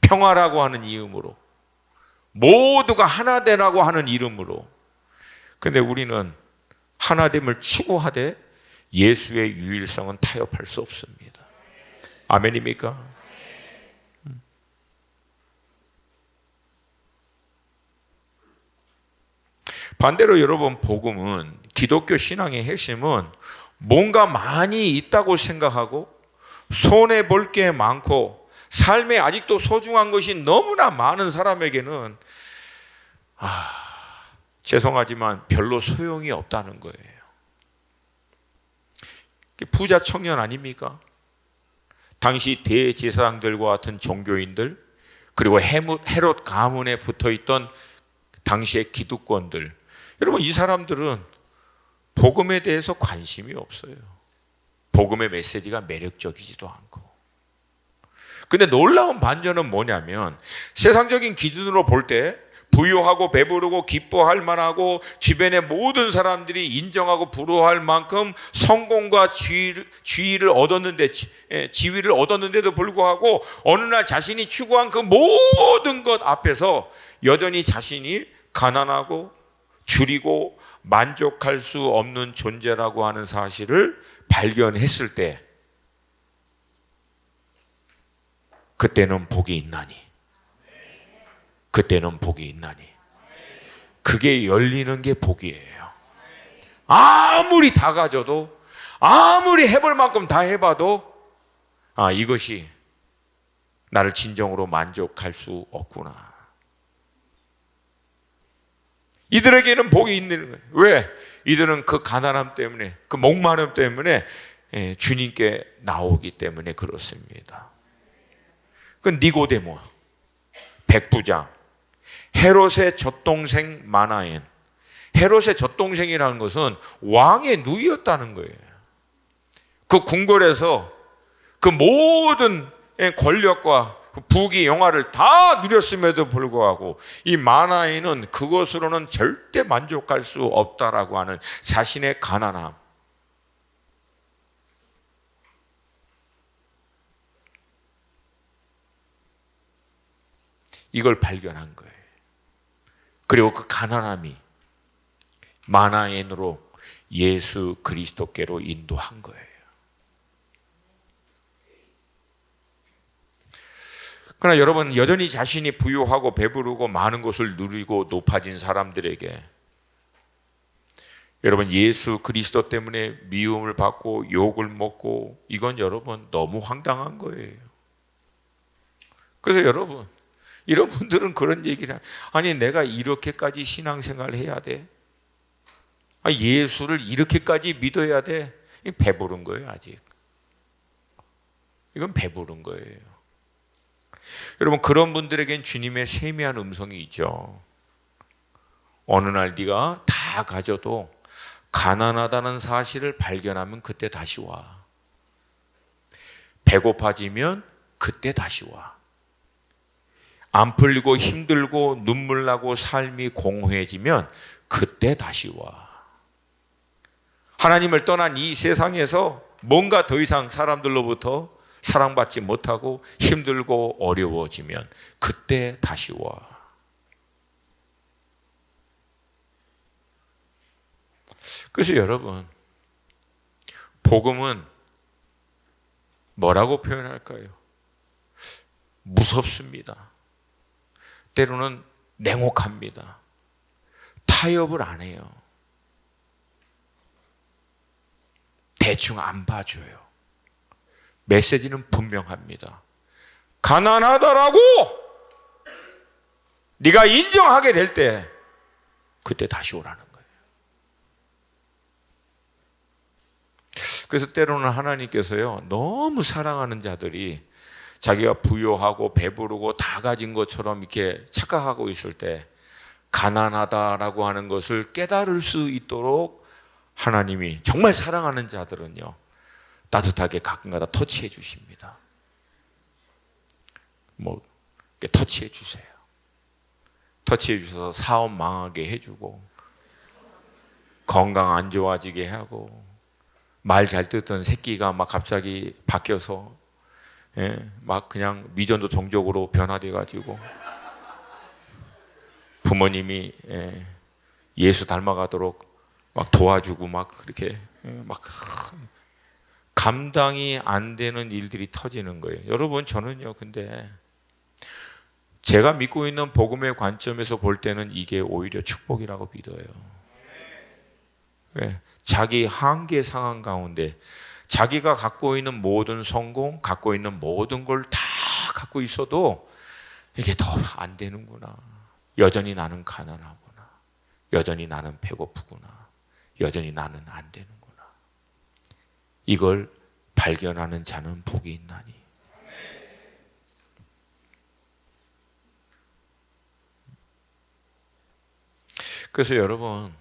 평화라고 하는 이름으로, 모두가 하나 되라고 하는 이름으로. 근데 우리는 하나됨을 추구하되 예수의 유일성은 타협할 수 없습니다. 아멘입니까? 반대로 여러분 복음은, 기독교 신앙의 핵심은 뭔가 많이 있다고 생각하고 손해볼 게 많고 삶에 아직도 소중한 것이 너무나 많은 사람에게는 죄송하지만 별로 소용이 없다는 거예요. 부자 청년 아닙니까? 당시 대제사장들과 같은 종교인들, 그리고 헤롯 가문에 붙어있던 당시의 기득권들, 여러분 이 사람들은 복음에 대해서 관심이 없어요. 복음의 메시지가 매력적이지도 않고. 근데 놀라운 반전은 뭐냐면 세상적인 기준으로 볼 때 부유하고 배부르고 기뻐할 만하고 주변의 모든 사람들이 인정하고 부러워할 만큼 성공과 지위를 얻었는데도 불구하고 어느 날 자신이 추구한 그 모든 것 앞에서 여전히 자신이 가난하고 줄이고 만족할 수 없는 존재라고 하는 사실을 발견했을 때 그때는 복이 있나니, 그때는 복이 있나니. 그게 열리는 게 복이에요. 아무리 다 가져도, 아무리 해볼 만큼 다 해봐도 이것이 나를 진정으로 만족할 수 없구나. 이들에게는 복이 있는 거예요. 왜? 이들은 그 가난함 때문에, 그 목마름 때문에 주님께 나오기 때문에 그렇습니다. 그 니고데모, 백부장, 헤롯의 젖동생 마나엔. 헤롯의 젖동생이라는 것은 왕의 누이였다는 거예요. 그 궁궐에서 그 모든 권력과 부귀 영화를 다 누렸음에도 불구하고 이 마나엔은 그것으로는 절대 만족할 수 없다라고 하는 자신의 가난함, 이걸 발견한 거예요. 그리고 그 가난함이 마나엔으로 예수 그리스도께로 인도한 거예요. 그러나 여러분, 여전히 자신이 부유하고 배부르고 많은 것을 누리고 높아진 사람들에게 여러분 예수 그리스도 때문에 미움을 받고 욕을 먹고, 이건 여러분 너무 황당한 거예요. 그래서 여러분들은 그런 얘기를, 아니 내가 이렇게까지 신앙생활을 해야 돼? 예수를 이렇게까지 믿어야 돼? 배부른 거예요. 아직 이건 배부른 거예요. 여러분, 그런 분들에겐 주님의 세미한 음성이 있죠. 어느 날 네가 다 가져도 가난하다는 사실을 발견하면 그때 다시 와. 배고파지면 그때 다시 와. 안 풀리고 힘들고 눈물 나고 삶이 공허해지면 그때 다시 와. 하나님을 떠난 이 세상에서 뭔가 더 이상 사람들로부터 사랑받지 못하고 힘들고 어려워지면 그때 다시 와. 그래서 여러분, 복음은 뭐라고 표현할까요? 무섭습니다. 때로는 냉혹합니다. 타협을 안 해요. 대충 안 봐줘요. 메시지는 분명합니다. 가난하다라고 네가 인정하게 될 때 그때 다시 오라는 거예요. 그래서 때로는 하나님께서요, 너무 사랑하는 자들이 자기가 부유하고 배부르고 다 가진 것처럼 이렇게 착각하고 있을 때 가난하다라고 하는 것을 깨달을 수 있도록 하나님이 정말 사랑하는 자들은요, 따뜻하게 가끔가다 터치해 주십니다. 터치해 주세요. 터치해 주셔서 사업 망하게 해주고, 건강 안 좋아지게 하고, 말 잘 듣던 새끼가 막 갑자기 바뀌어서 막 그냥 미전도 종족으로 변화돼 가지고, 부모님이 예수 닮아가도록 막 도와주고 막 그렇게 막 감당이 안 되는 일들이 터지는 거예요. 여러분, 저는요, 근데 제가 믿고 있는 복음의 관점에서 볼 때는 이게 오히려 축복이라고 믿어요. 왜? 자기 한계 상황 가운데 자기가 갖고 있는 모든 성공, 갖고 있는 모든 걸 다 갖고 있어도 이게 더 안 되는구나. 여전히 나는 가난하구나. 여전히 나는 배고프구나. 여전히 나는 안 되는구나. 이걸 발견하는 자는 복이 있나니. 그래서 여러분,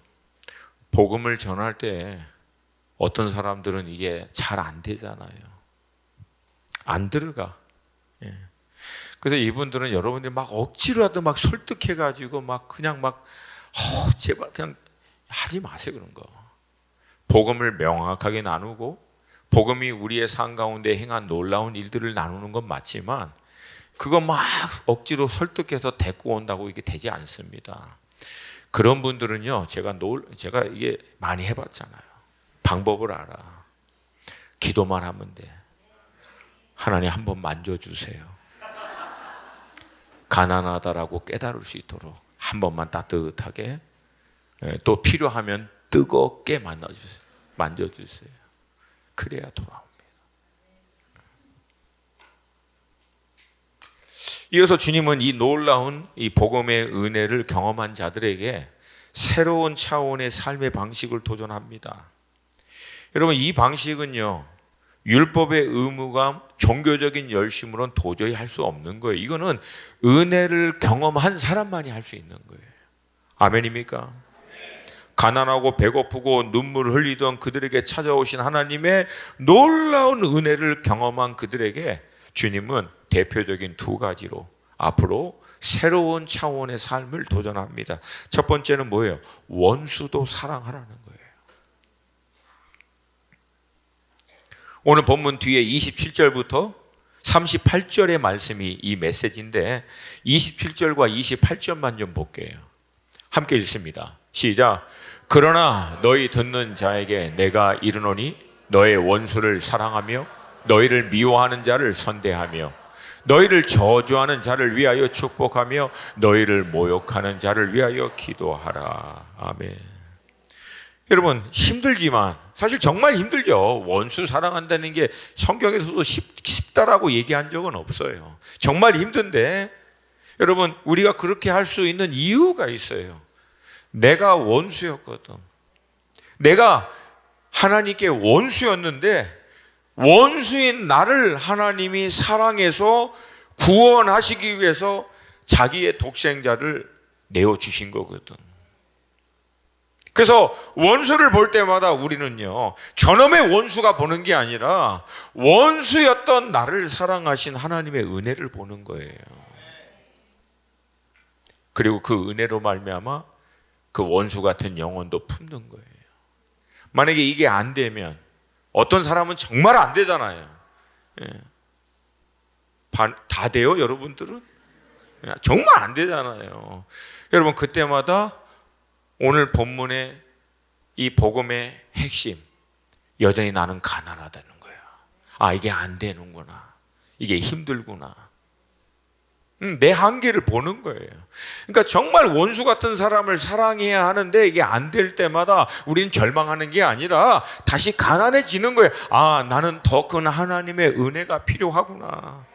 복음을 전할 때 어떤 사람들은 이게 잘 안 되잖아요. 안 들어가. 그래서 이분들은 여러분들이 막 억지로라도 막 설득해가지고 막 그냥 막 제발 그냥 하지 마세요, 그런 거. 복음을 명확하게 나누고 복음이 우리의 삶 가운데 행한 놀라운 일들을 나누는 건 맞지만 그거 막 억지로 설득해서 데리고 온다고 이게 되지 않습니다. 그런 분들은요, 제가 이게 많이 해봤잖아요. 방법을 알아. 기도만 하면 돼. 하나님 한번 만져주세요. 가난하다라고 깨달을 수 있도록 한 번만 따뜻하게, 또 필요하면 뜨겁게 만져주세요. 그래야 돌아옵니다. 이어서 주님은 이 놀라운 이 복음의 은혜를 경험한 자들에게 새로운 차원의 삶의 방식을 도전합니다. 여러분, 이 방식은요, 율법의 의무감, 종교적인 열심으로는 도저히 할 수 없는 거예요. 이거는 은혜를 경험한 사람만이 할 수 있는 거예요. 아멘입니까? 가난하고 배고프고 눈물을 흘리던 그들에게 찾아오신 하나님의 놀라운 은혜를 경험한 그들에게 주님은 대표적인 두 가지로 앞으로 새로운 차원의 삶을 도전합니다. 첫 번째는 뭐예요? 원수도 사랑하라는 거예요. 오늘 본문 뒤에 27절부터 38절의 말씀이 이 메시지인데 27절과 28절만 좀 볼게요. 함께 읽습니다. 시작. 그러나 너희 듣는 자에게 내가 이르노니 너의 원수를 사랑하며 너희를 미워하는 자를 선대하며 너희를 저주하는 자를 위하여 축복하며 너희를 모욕하는 자를 위하여 기도하라. 아멘. 여러분, 힘들지만 사실 정말 힘들죠. 원수 사랑한다는 게 성경에서도 쉽다라고 얘기한 적은 없어요. 정말 힘든데 여러분, 우리가 그렇게 할 수 있는 이유가 있어요. 내가 원수였거든. 내가 하나님께 원수였는데 원수인 나를 하나님이 사랑해서 구원하시기 위해서 자기의 독생자를 내어주신 거거든. 그래서 원수를 볼 때마다 우리는요, 저놈의 원수가 보는 게 아니라 원수였던 나를 사랑하신 하나님의 은혜를 보는 거예요. 그리고 그 은혜로 말미암아 그 원수 같은 영혼도 품는 거예요. 만약에 이게 안 되면, 어떤 사람은 정말 안 되잖아요. 다 돼요, 여러분들은? 정말 안 되잖아요. 여러분, 그때마다 오늘 본문의 이 복음의 핵심, 여전히 나는 가난하다는 거야. 아, 이게 안 되는구나. 이게 힘들구나. 내 한계를 보는 거예요. 그러니까 정말 원수 같은 사람을 사랑해야 하는데 이게 안 될 때마다 우리는 절망하는 게 아니라 다시 가난해지는 거예요. 아, 나는 더 큰 하나님의 은혜가 필요하구나.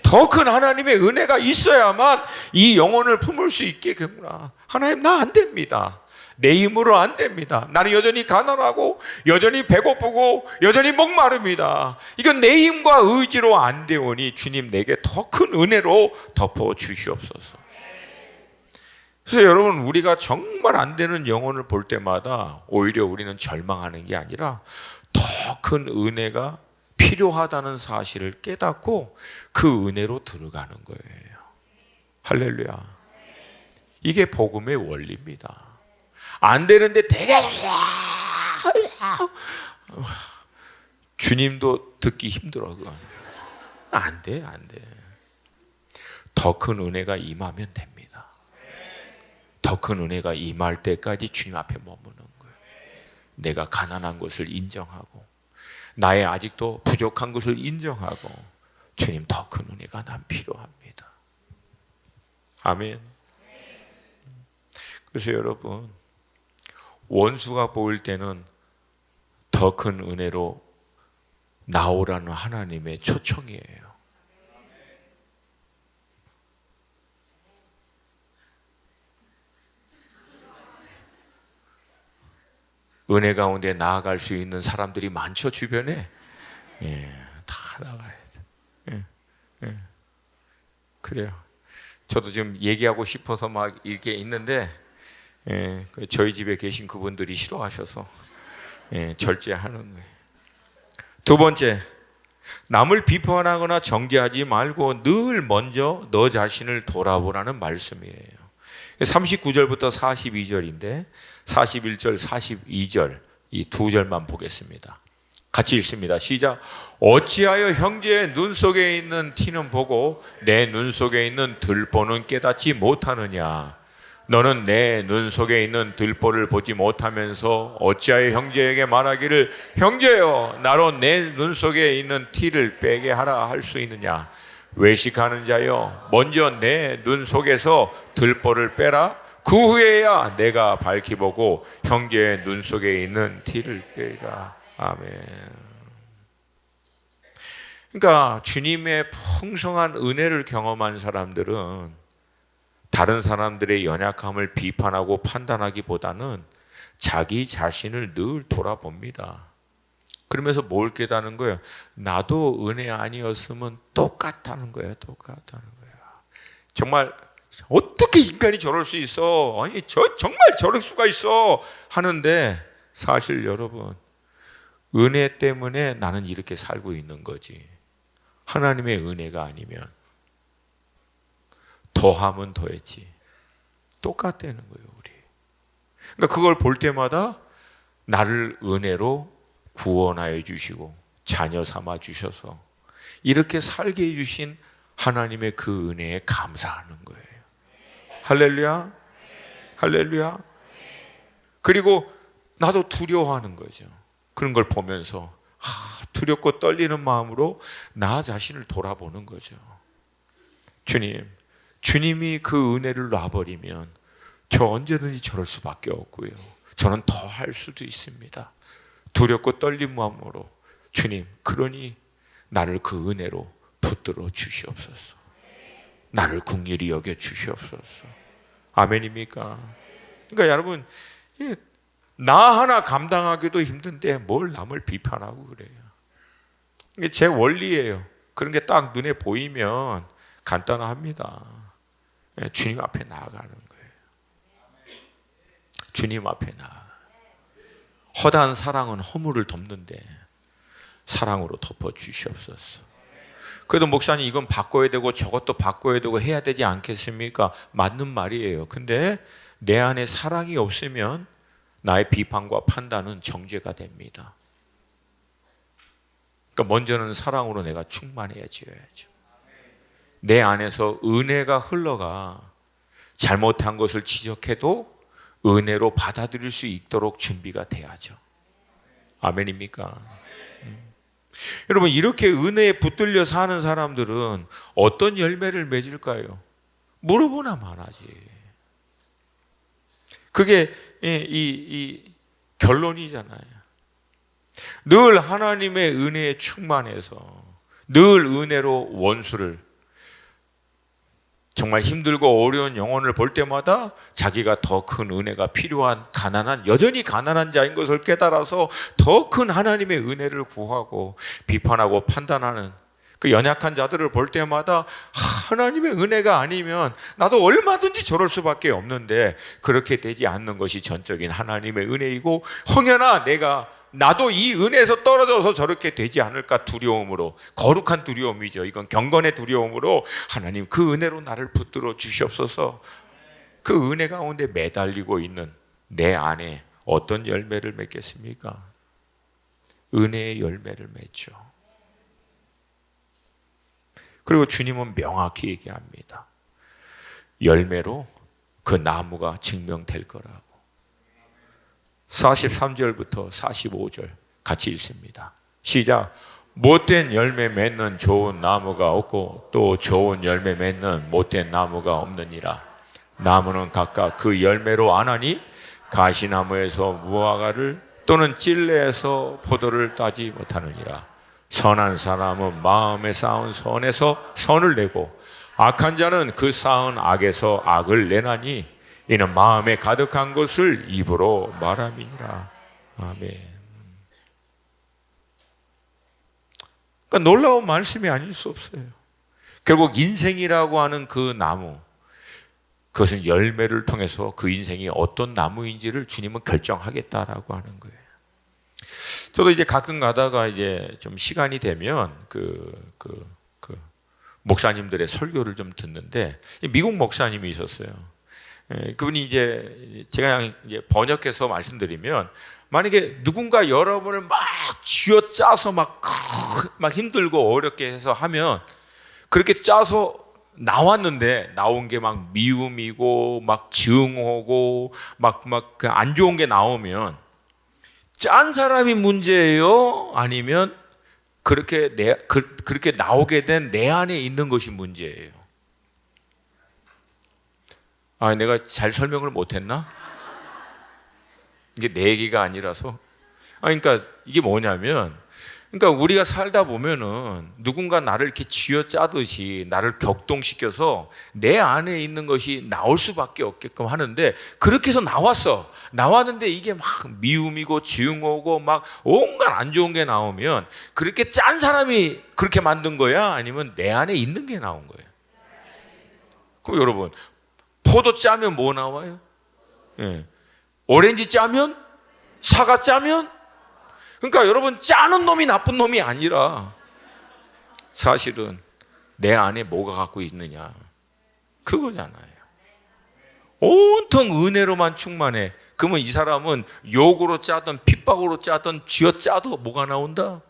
더 큰 하나님의 은혜가 있어야만 이 영혼을 품을 수 있겠구나. 하나님, 나 안 됩니다. 내 힘으로 안 됩니다. 나는 여전히 가난하고 여전히 배고프고 여전히 목마릅니다. 이건 내 힘과 의지로 안 되오니 주님, 내게 더 큰 은혜로 덮어 주시옵소서. 그래서 여러분, 우리가 정말 안 되는 영혼을 볼 때마다 오히려 우리는 절망하는 게 아니라 더 큰 은혜가 필요하다는 사실을 깨닫고 그 은혜로 들어가는 거예요. 할렐루야. 이게 복음의 원리입니다. 안 되는데 되게 주님도 듣기 힘들어. 그건 안 돼, 안 돼. 더 큰 은혜가 임하면 됩니다. 더 큰 은혜가 임할 때까지 주님 앞에 머무는 거예요. 내가 가난한 것을 인정하고 나의 아직도 부족한 것을 인정하고, 주님, 더 큰 은혜가 난 필요합니다. 아멘. 그래서 여러분, 원수가 보일 때는 더 큰 은혜로 나오라는 하나님의 초청이에요. 은혜 가운데 나아갈 수 있는 사람들이 많죠, 주변에. 다 나가야 돼. 그래요. 저도 지금 얘기하고 싶어서 막 이렇게 있는데, 저희 집에 계신 그분들이 싫어하셔서 절제하는 거예요. 두 번째, 남을 비판하거나 정죄하지 말고 늘 먼저 너 자신을 돌아보라는 말씀이에요. 39절부터 42절인데 41절, 42절 이 두 절만 보겠습니다. 같이 읽습니다. 시작. 어찌하여 형제의 눈 속에 있는 티는 보고 내 눈 속에 있는 들보는 깨닫지 못하느냐. 너는 내 눈 속에 있는 들보를 보지 못하면서 어찌하여 형제에게 말하기를 형제여 나로 내 눈 속에 있는 티를 빼게 하라 할 수 있느냐. 외식하는 자여 먼저 내 눈 속에서 들보를 빼라. 그 후에야 내가 밝히 보고 형제의 눈 속에 있는 티를 빼라. 아멘. 그러니까 주님의 풍성한 은혜를 경험한 사람들은 다른 사람들의 연약함을 비판하고 판단하기보다는 자기 자신을 늘 돌아봅니다. 그러면서 뭘 깨닫는 거예요? 나도 은혜 아니었으면 똑같다는 거예요. 똑같다는 거예요. 정말 어떻게 인간이 저럴 수 있어? 아니, 정말 저럴 수가 있어? 하는데 사실 여러분, 은혜 때문에 나는 이렇게 살고 있는 거지. 하나님의 은혜가 아니면 더하면 더했지. 똑같다는 거예요, 우리. 그러니까 그걸 볼 때마다 나를 은혜로 구원하여 주시고 자녀 삼아 주셔서 이렇게 살게 해주신 하나님의 그 은혜에 감사하는 거예요. 할렐루야. 할렐루야. 그리고 나도 두려워하는 거죠. 그런 걸 보면서 두렵고 떨리는 마음으로 나 자신을 돌아보는 거죠. 주님이 그 은혜를 놔버리면 저 언제든지 저럴 수밖에 없고요. 저는 더 할 수도 있습니다. 두렵고 떨린 마음으로 주님, 그러니 나를 그 은혜로 붙들어 주시옵소서. 나를 긍휼히 여겨 주시옵소서. 아멘입니까? 그러니까 여러분, 나 하나 감당하기도 힘든데 뭘 남을 비판하고 그래요. 이게 제 원리예요. 그런 게 딱 눈에 보이면 간단합니다. 주님 앞에 나아가는 거예요. 주님 앞에 나아가. 허다한 사랑은 허물을 덮는데 사랑으로 덮어주시옵소서. 그래도 목사님 이건 바꿔야 되고 저것도 바꿔야 되고 해야 되지 않겠습니까? 맞는 말이에요. 근데 내 안에 사랑이 없으면 나의 비판과 판단은 정죄가 됩니다. 그러니까 먼저는 사랑으로 내가 충만해져야죠. 내 안에서 은혜가 흘러가 잘못한 것을 지적해도 은혜로 받아들일 수 있도록 준비가 돼야죠. 아멘입니까? 여러분, 이렇게 은혜에 붙들려 사는 사람들은 어떤 열매를 맺을까요? 물어보나 마나지. 그게 이 결론이잖아요. 늘 하나님의 은혜에 충만해서 늘 은혜로 원수를, 정말 힘들고 어려운 영혼을 볼 때마다 자기가 더 큰 은혜가 필요한 여전히 가난한 자인 것을 깨달아서 더 큰 하나님의 은혜를 구하고 비판하고 판단하는 그 연약한 자들을 볼 때마다 하나님의 은혜가 아니면 나도 얼마든지 저럴 수밖에 없는데 그렇게 되지 않는 것이 전적인 하나님의 은혜이고, 혹여나 나도 이 은혜에서 떨어져서 저렇게 되지 않을까 두려움으로, 거룩한 두려움이죠. 이건 경건의 두려움으로 하나님 그 은혜로 나를 붙들어 주시옵소서. 그 은혜 가운데 매달리고 있는 내 안에 어떤 열매를 맺겠습니까? 은혜의 열매를 맺죠. 그리고 주님은 명확히 얘기합니다. 열매로 그 나무가 증명될 거라고. 43절부터 45절 같이 읽습니다. 시작. 못된 열매 맺는 좋은 나무가 없고 또 좋은 열매 맺는 못된 나무가 없느니라. 나무는 각각 그 열매로 아나니 가시나무에서 무화과를 또는 찔레에서 포도를 따지 못하느니라. 선한 사람은 마음에 쌓은 선에서 선을 내고 악한 자는 그 쌓은 악에서 악을 내나니 이는 마음에 가득한 것을 입으로 말함이니라. 아멘. 그러니까 놀라운 말씀이 아닐 수 없어요. 결국 인생이라고 하는 그 나무, 그것은 열매를 통해서 그 인생이 어떤 나무인지를 주님은 결정하겠다라고 하는 거예요. 저도 이제 가끔 가다가 이제 좀 시간이 되면 목사님들의 설교를 좀 듣는데, 미국 목사님이 있었어요. 그분이 이제 제가 이제 번역해서 말씀드리면, 만약에 누군가 여러분을 막 쥐어짜서 막 힘들고 어렵게 해서 하면, 그렇게 짜서 나왔는데 나온 게 막 미움이고 막 증오고 막 안 좋은 게 나오면 짠 사람이 문제예요? 아니면 그렇게 나오게 된 내 안에 있는 것이 문제예요? 내가 잘 설명을 못했나? 이게 내 얘기가 아니라서. 그러니까 이게 뭐냐면, 그러니까 우리가 살다 보면은 누군가 나를 이렇게 쥐어짜듯이 나를 격동시켜서 내 안에 있는 것이 나올 수밖에 없게끔 하는데, 그렇게 해서 나왔는데 이게 막 미움이고 증오고 막 온갖 안 좋은 게 나오면, 그렇게 짠 사람이 그렇게 만든 거야? 아니면 내 안에 있는 게 나온 거예요? 그럼 여러분, 포도 짜면 뭐 나와요? 오렌지 짜면? 사과 짜면? 그러니까 여러분, 짜는 놈이 나쁜 놈이 아니라 사실은 내 안에 뭐가 갖고 있느냐, 그거잖아요. 온통 은혜로만 충만해. 그러면 이 사람은 욕으로 짜든 핍박으로 짜든 쥐어짜도 뭐가 나온다?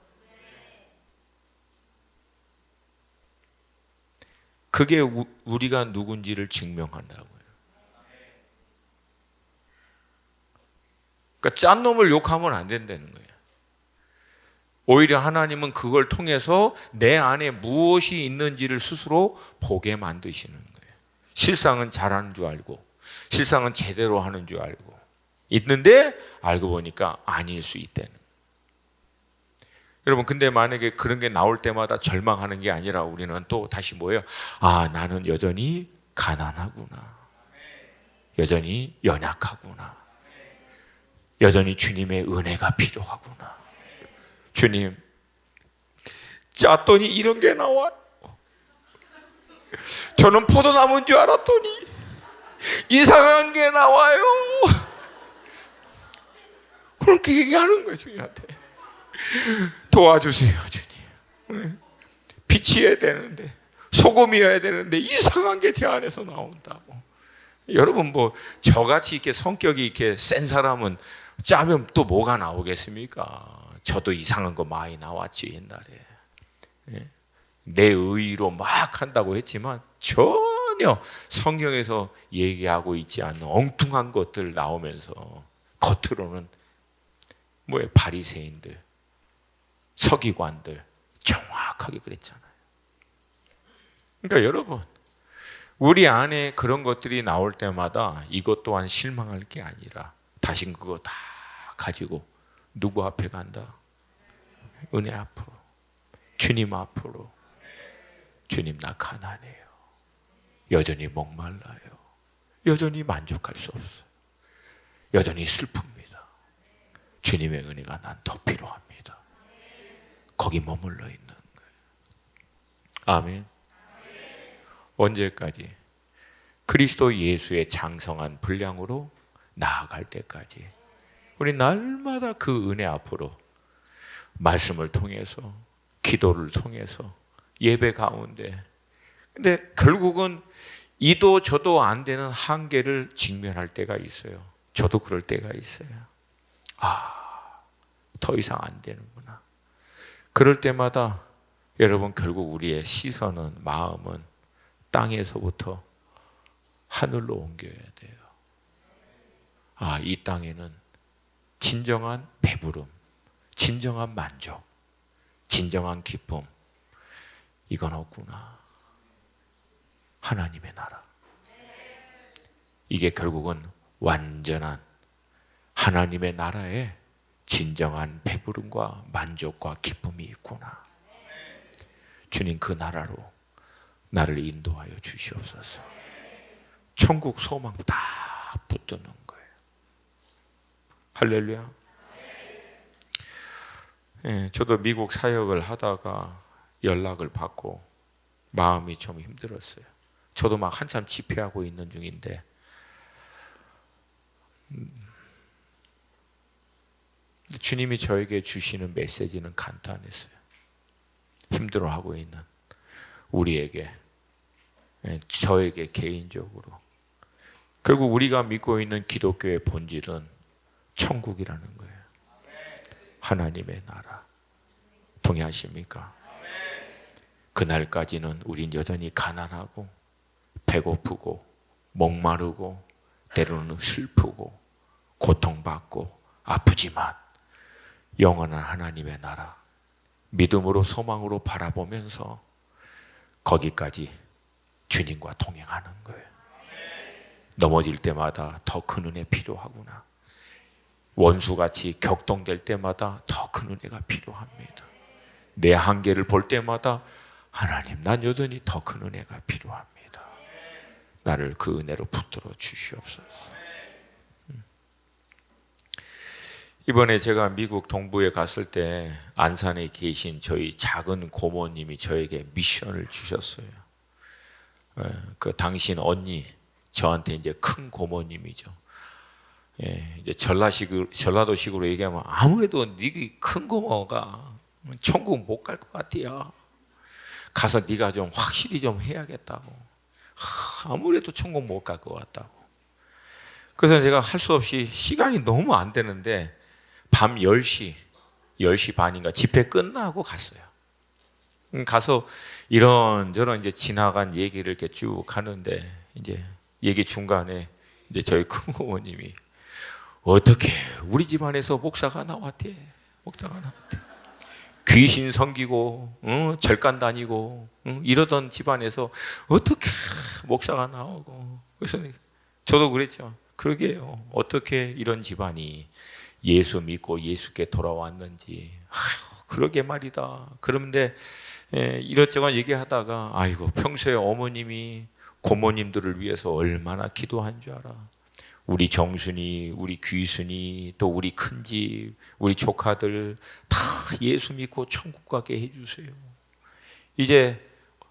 그게 우리가 누군지를 증명한다고요. 그러니까 짠 놈을 욕하면 안 된다는 거예요. 오히려 하나님은 그걸 통해서 내 안에 무엇이 있는지를 스스로 보게 만드시는 거예요. 실상은 잘하는 줄 알고, 실상은 제대로 하는 줄 알고 있는데, 알고 보니까 아닐 수 있다는. 여러분, 근데 만약에 그런 게 나올 때마다 절망하는 게 아니라 우리는 또 다시 뭐예요? 나는 여전히 가난하구나, 여전히 연약하구나, 여전히 주님의 은혜가 필요하구나. 주님, 짰더니 이런 게 나와요. 저는 포도나무인 줄 알았더니 이상한 게 나와요. 그렇게 얘기하는 거예요. 주님한테 도와주세요 주님. 빛이어야 되는데, 소금이어야 되는데 이상한 게 제 안에서 나온다고. 여러분, 뭐 저같이 이렇게 성격이 이렇게 센 사람은 짜면 또 뭐가 나오겠습니까? 저도 이상한 거 많이 나왔지 옛날에. 내 의의로 막 한다고 했지만 전혀 성경에서 얘기하고 있지 않는 엉뚱한 것들 나오면서 겉으로는 뭐예요? 바리새인들, 서기관들 정확하게 그랬잖아요. 그러니까 여러분, 우리 안에 그런 것들이 나올 때마다 이것 또한 실망할 게 아니라 다신 그거 다 가지고 누구 앞에 간다? 은혜 앞으로, 주님 앞으로. 주님, 나 가난해요. 여전히 목말라요. 여전히 만족할 수 없어요. 여전히 슬픕니다. 주님의 은혜가 난 더 필요합니다. 거기 머물러 있는 거예요. 아멘. 언제까지? 그리스도 예수의 장성한 분량으로 나아갈 때까지 우리 날마다 그 은혜 앞으로 말씀을 통해서, 기도를 통해서, 예배 가운데. 근데 결국은 이도 저도 안 되는 한계를 직면할 때가 있어요. 저도 그럴 때가 있어요. 더 이상 안 되는구나. 그럴 때마다 여러분, 결국 우리의 시선은, 마음은 땅에서부터 하늘로 옮겨야 돼요. 이 땅에는 진정한 배부름, 진정한 만족, 진정한 기쁨, 이건 없구나. 하나님의 나라. 이게 결국은 완전한 하나님의 나라에 진정한 배부름과 만족과 기쁨이 있구나. 주님, 그 나라로 나를 인도하여 주시옵소서. 천국 소망 다 붙드는 거예요. 할렐루야. 저도 미국 사역을 하다가 연락을 받고 마음이 좀 힘들었어요. 저도 막 한참 집회하고 있는 중인데 주님이 저에게 주시는 메시지는 간단했어요. 힘들어하고 있는 우리에게, 저에게 개인적으로, 결국 우리가 믿고 있는 기독교의 본질은 천국이라는 거예요. 하나님의 나라. 동의하십니까? 그날까지는 우린 여전히 가난하고 배고프고 목마르고 때로는 슬프고 고통받고 아프지만 영원한 하나님의 나라, 믿음으로 소망으로 바라보면서 거기까지 주님과 동행하는 거예요. 넘어질 때마다 더 큰 은혜 필요하구나. 원수같이 격동될 때마다 더 큰 은혜가 필요합니다. 내 한계를 볼 때마다 하나님, 난 여전히 더 큰 은혜가 필요합니다. 나를 그 은혜로 붙들어 주시옵소서. 이번에 제가 미국 동부에 갔을 때 안산에 계신 저희 작은 고모님이 저에게 미션을 주셨어요. 그 당신 언니, 저한테 이제 큰 고모님이죠. 이제 전라도식으로 얘기하면 아무래도 네가 큰 고모가 천국 못 갈 것 같아요. 가서 네가 좀 확실히 좀 해야겠다고. 아무래도 천국 못 갈 것 같다고. 그래서 제가 할 수 없이 시간이 너무 안 되는데 밤 10시 반인가 집회 끝나고 갔어요. 가서 이런저런 이제 지나간 얘기를 이렇게 쭉 하는데 이제 얘기 중간에 이제 저희 큰 고모님이 어떻게 우리 집안에서 목사가 나왔대. 목사가 나왔대. 귀신 섬기고 절간 다니고 이러던 집안에서 어떻게 목사가 나오고. 그래서 저도 그랬죠. 그러게요. 어떻게 이런 집안이 예수 믿고 예수께 돌아왔는지. 그러게 말이다. 그런데 이것저것 얘기하다가 아이고, 평소에 어머님이 고모님들을 위해서 얼마나 기도한 줄 알아. 우리 정순이, 우리 귀순이, 또 우리 큰집, 우리 조카들 다 예수 믿고 천국 가게 해주세요. 이제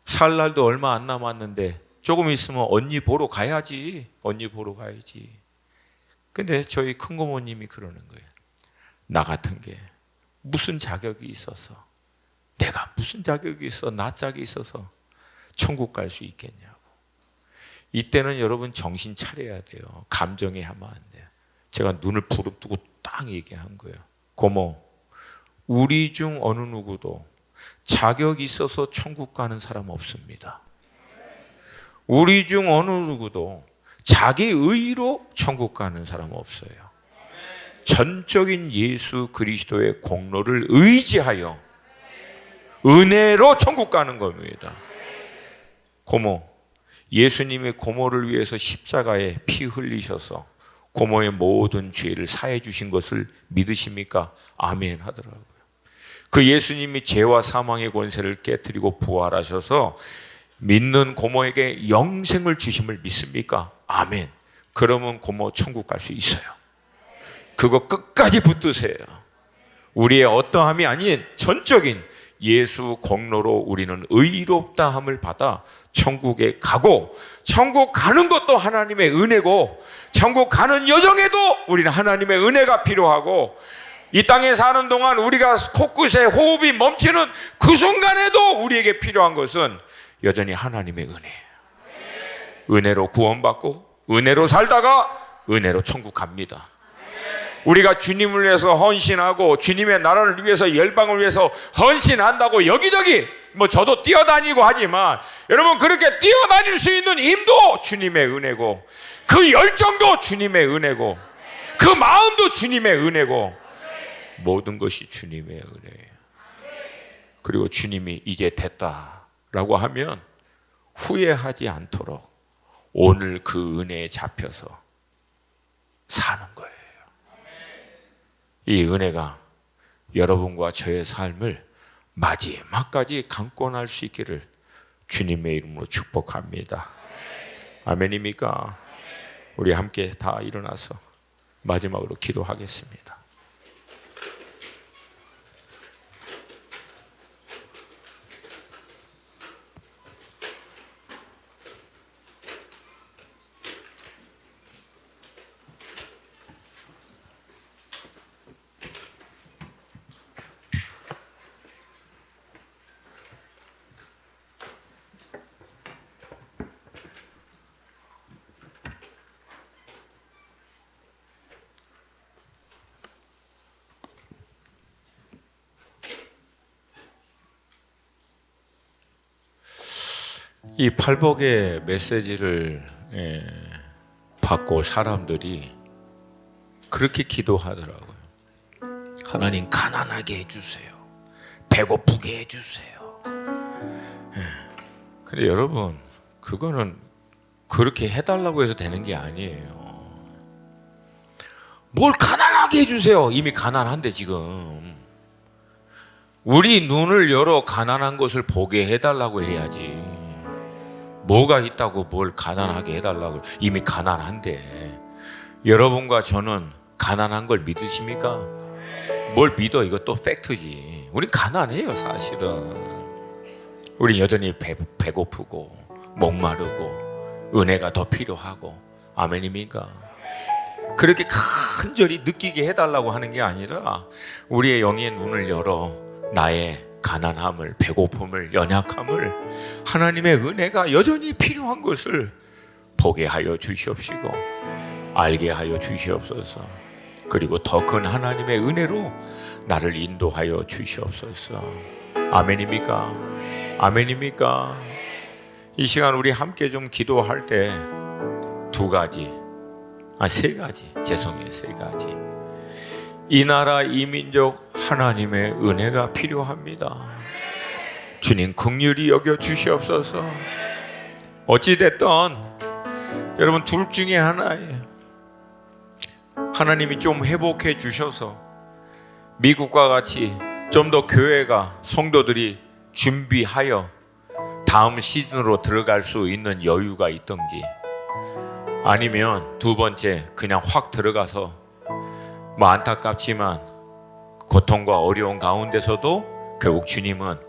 살 날도 얼마 안 남았는데 조금 있으면 언니 보러 가야지. 언니 보러 가야지. 근데 저희 큰 고모님이 그러는 거예요. 나 같은 게 무슨 자격이 있어서, 내가 무슨 자격이 있어, 낯짝이 있어서 천국 갈 수 있겠냐고. 이때는 여러분 정신 차려야 돼요. 감정에 하면 안 돼요. 제가 눈을 부릅뜨고 딱 얘기한 거예요. 고모, 우리 중 어느 누구도 자격이 있어서 천국 가는 사람 없습니다. 우리 중 어느 누구도 자기 의로 천국 가는 사람 없어요. 전적인 예수 그리스도의 공로를 의지하여 은혜로 천국 가는 겁니다. 고모, 예수님이 고모를 위해서 십자가에 피 흘리셔서 고모의 모든 죄를 사해 주신 것을 믿으십니까? 아멘 하더라고요. 그 예수님이 죄와 사망의 권세를 깨뜨리고 부활하셔서 믿는 고모에게 영생을 주심을 믿습니까? 아멘. 그러면 고모 천국 갈 수 있어요. 그거 끝까지 붙드세요. 우리의 어떠함이 아닌 전적인 예수 공로로 우리는 의롭다함을 받아 천국에 가고, 천국 가는 것도 하나님의 은혜고, 천국 가는 여정에도 우리는 하나님의 은혜가 필요하고, 이 땅에 사는 동안 우리가 코끝에 호흡이 멈추는 그 순간에도 우리에게 필요한 것은 여전히 하나님의 은혜예요. 은혜로 구원받고 은혜로 살다가 은혜로 천국 갑니다. 우리가 주님을 위해서 헌신하고 주님의 나라를 위해서, 열방을 위해서 헌신한다고 여기저기 저도 뛰어다니고 하지만, 여러분 그렇게 뛰어다닐 수 있는 힘도 주님의 은혜고, 그 열정도 주님의 은혜고, 그 마음도 주님의 은혜고, 모든 것이 주님의 은혜예요. 그리고 주님이 이제 됐다라고 하면 후회하지 않도록 오늘 그 은혜에 잡혀서 사는 거예요. 이 은혜가 여러분과 저의 삶을 마지막까지 강권할 수 있기를 주님의 이름으로 축복합니다. 아멘입니까? 우리 함께 다 일어나서 마지막으로 기도하겠습니다. 이 팔복의 메시지를 받고 사람들이 그렇게 기도하더라고요. 하나님 가난하게 해주세요. 배고프게 해주세요. 근데 여러분, 그거는 그렇게 해달라고 해서 되는 게 아니에요. 뭘 가난하게 해주세요. 이미 가난한데 지금. 우리 눈을 열어 가난한 것을 보게 해달라고 해야지. 뭐가 있다고 뭘 가난하게 해달라고. 이미 가난한데. 여러분과 저는 가난한 걸 믿으십니까? 뭘 믿어? 이것도 팩트지. 우린 가난해요 사실은. 우린 여전히 배고프고 목마르고 은혜가 더 필요하고. 아멘입니까? 그렇게 간절히 느끼게 해달라고 하는 게 아니라 우리의 영의 눈을 열어 나의 가난함을, 배고픔을, 연약함을, 하나님의 은혜가 여전히 필요한 것을 보게 하여 주시옵시고 알게 하여 주시옵소서. 그리고 더 큰 하나님의 은혜로 나를 인도하여 주시옵소서. 아멘입니까? 아멘입니까? 이 시간 우리 함께 좀 기도할 때 세 가지, 죄송해요, 세 가지. 이 나라 이 민족 하나님의 은혜가 필요합니다. 주님 긍휼히 여겨 주시옵소서. 어찌됐든 여러분 둘 중에 하나예요. 하나님이 좀 회복해 주셔서 미국과 같이 좀 더 교회가, 성도들이 준비하여 다음 시즌으로 들어갈 수 있는 여유가 있든지, 아니면 두 번째 그냥 확 들어가서 안타깝지만 고통과 어려운 가운데서도 결국 주님은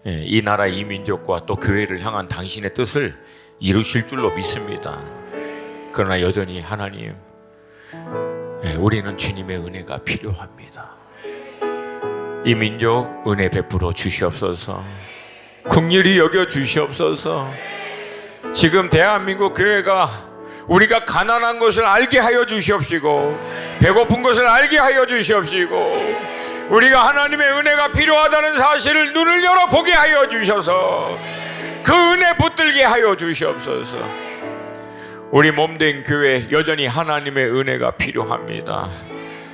이 나라 이 민족과 또 교회를 향한 당신의 뜻을 이루실 줄로 믿습니다. 그러나 여전히 하나님 우리는 주님의 은혜가 필요합니다. 이 민족 은혜 베풀어 주시옵소서. 긍휼히 여겨 주시옵소서. 지금 대한민국 교회가 우리가 가난한 것을 알게 하여 주시옵시고, 배고픈 것을 알게 하여 주시옵시고, 우리가 하나님의 은혜가 필요하다는 사실을 눈을 열어 보게 하여 주셔서 그 은혜 붙들게 하여 주시옵소서. 우리 몸된 교회 여전히 하나님의 은혜가 필요합니다.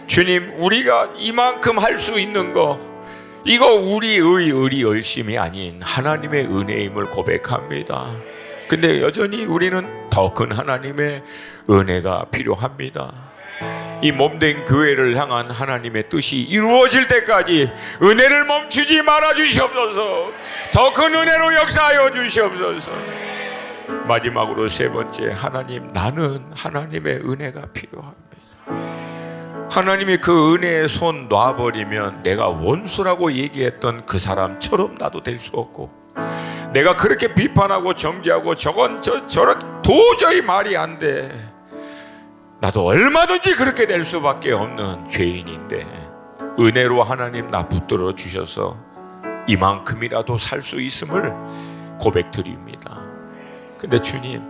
주님, 우리가 이만큼 할 수 있는 거, 이거 우리 열심이 아닌 하나님의 은혜임을 고백합니다. 근데 여전히 우리는 더 큰 하나님의 은혜가 필요합니다. 이 몸된 교회를 향한 하나님의 뜻이 이루어질 때까지 은혜를 멈추지 말아 주시옵소서. 더 큰 은혜로 역사하여 주시옵소서. 마지막으로 세 번째, 하나님, 나는 하나님의 은혜가 필요합니다. 하나님이 그 은혜의 손 놔버리면 내가 원수라고 얘기했던 그 사람처럼 나도 될 수 없고, 내가 그렇게 비판하고 정죄하고 저건 저런 도저히 말이 안 돼, 나도 얼마든지 그렇게 될 수밖에 없는 죄인인데 은혜로 하나님 나 붙들어 주셔서 이만큼이라도 살 수 있음을 고백드립니다. 근데 주님,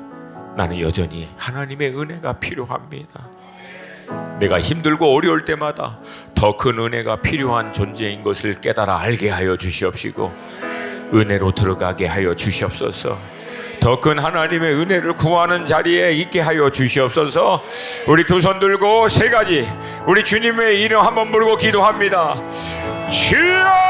나는 여전히 하나님의 은혜가 필요합니다. 내가 힘들고 어려울 때마다 더 큰 은혜가 필요한 존재인 것을 깨달아 알게 하여 주시옵시고, 은혜로 들어가게 하여 주시옵소서. 더 큰 하나님의 은혜를 구하는 자리에 있게 하여 주시옵소서. 우리 두 손 들고 세 가지 우리 주님의 이름 한번 부르고 기도합니다. 주여!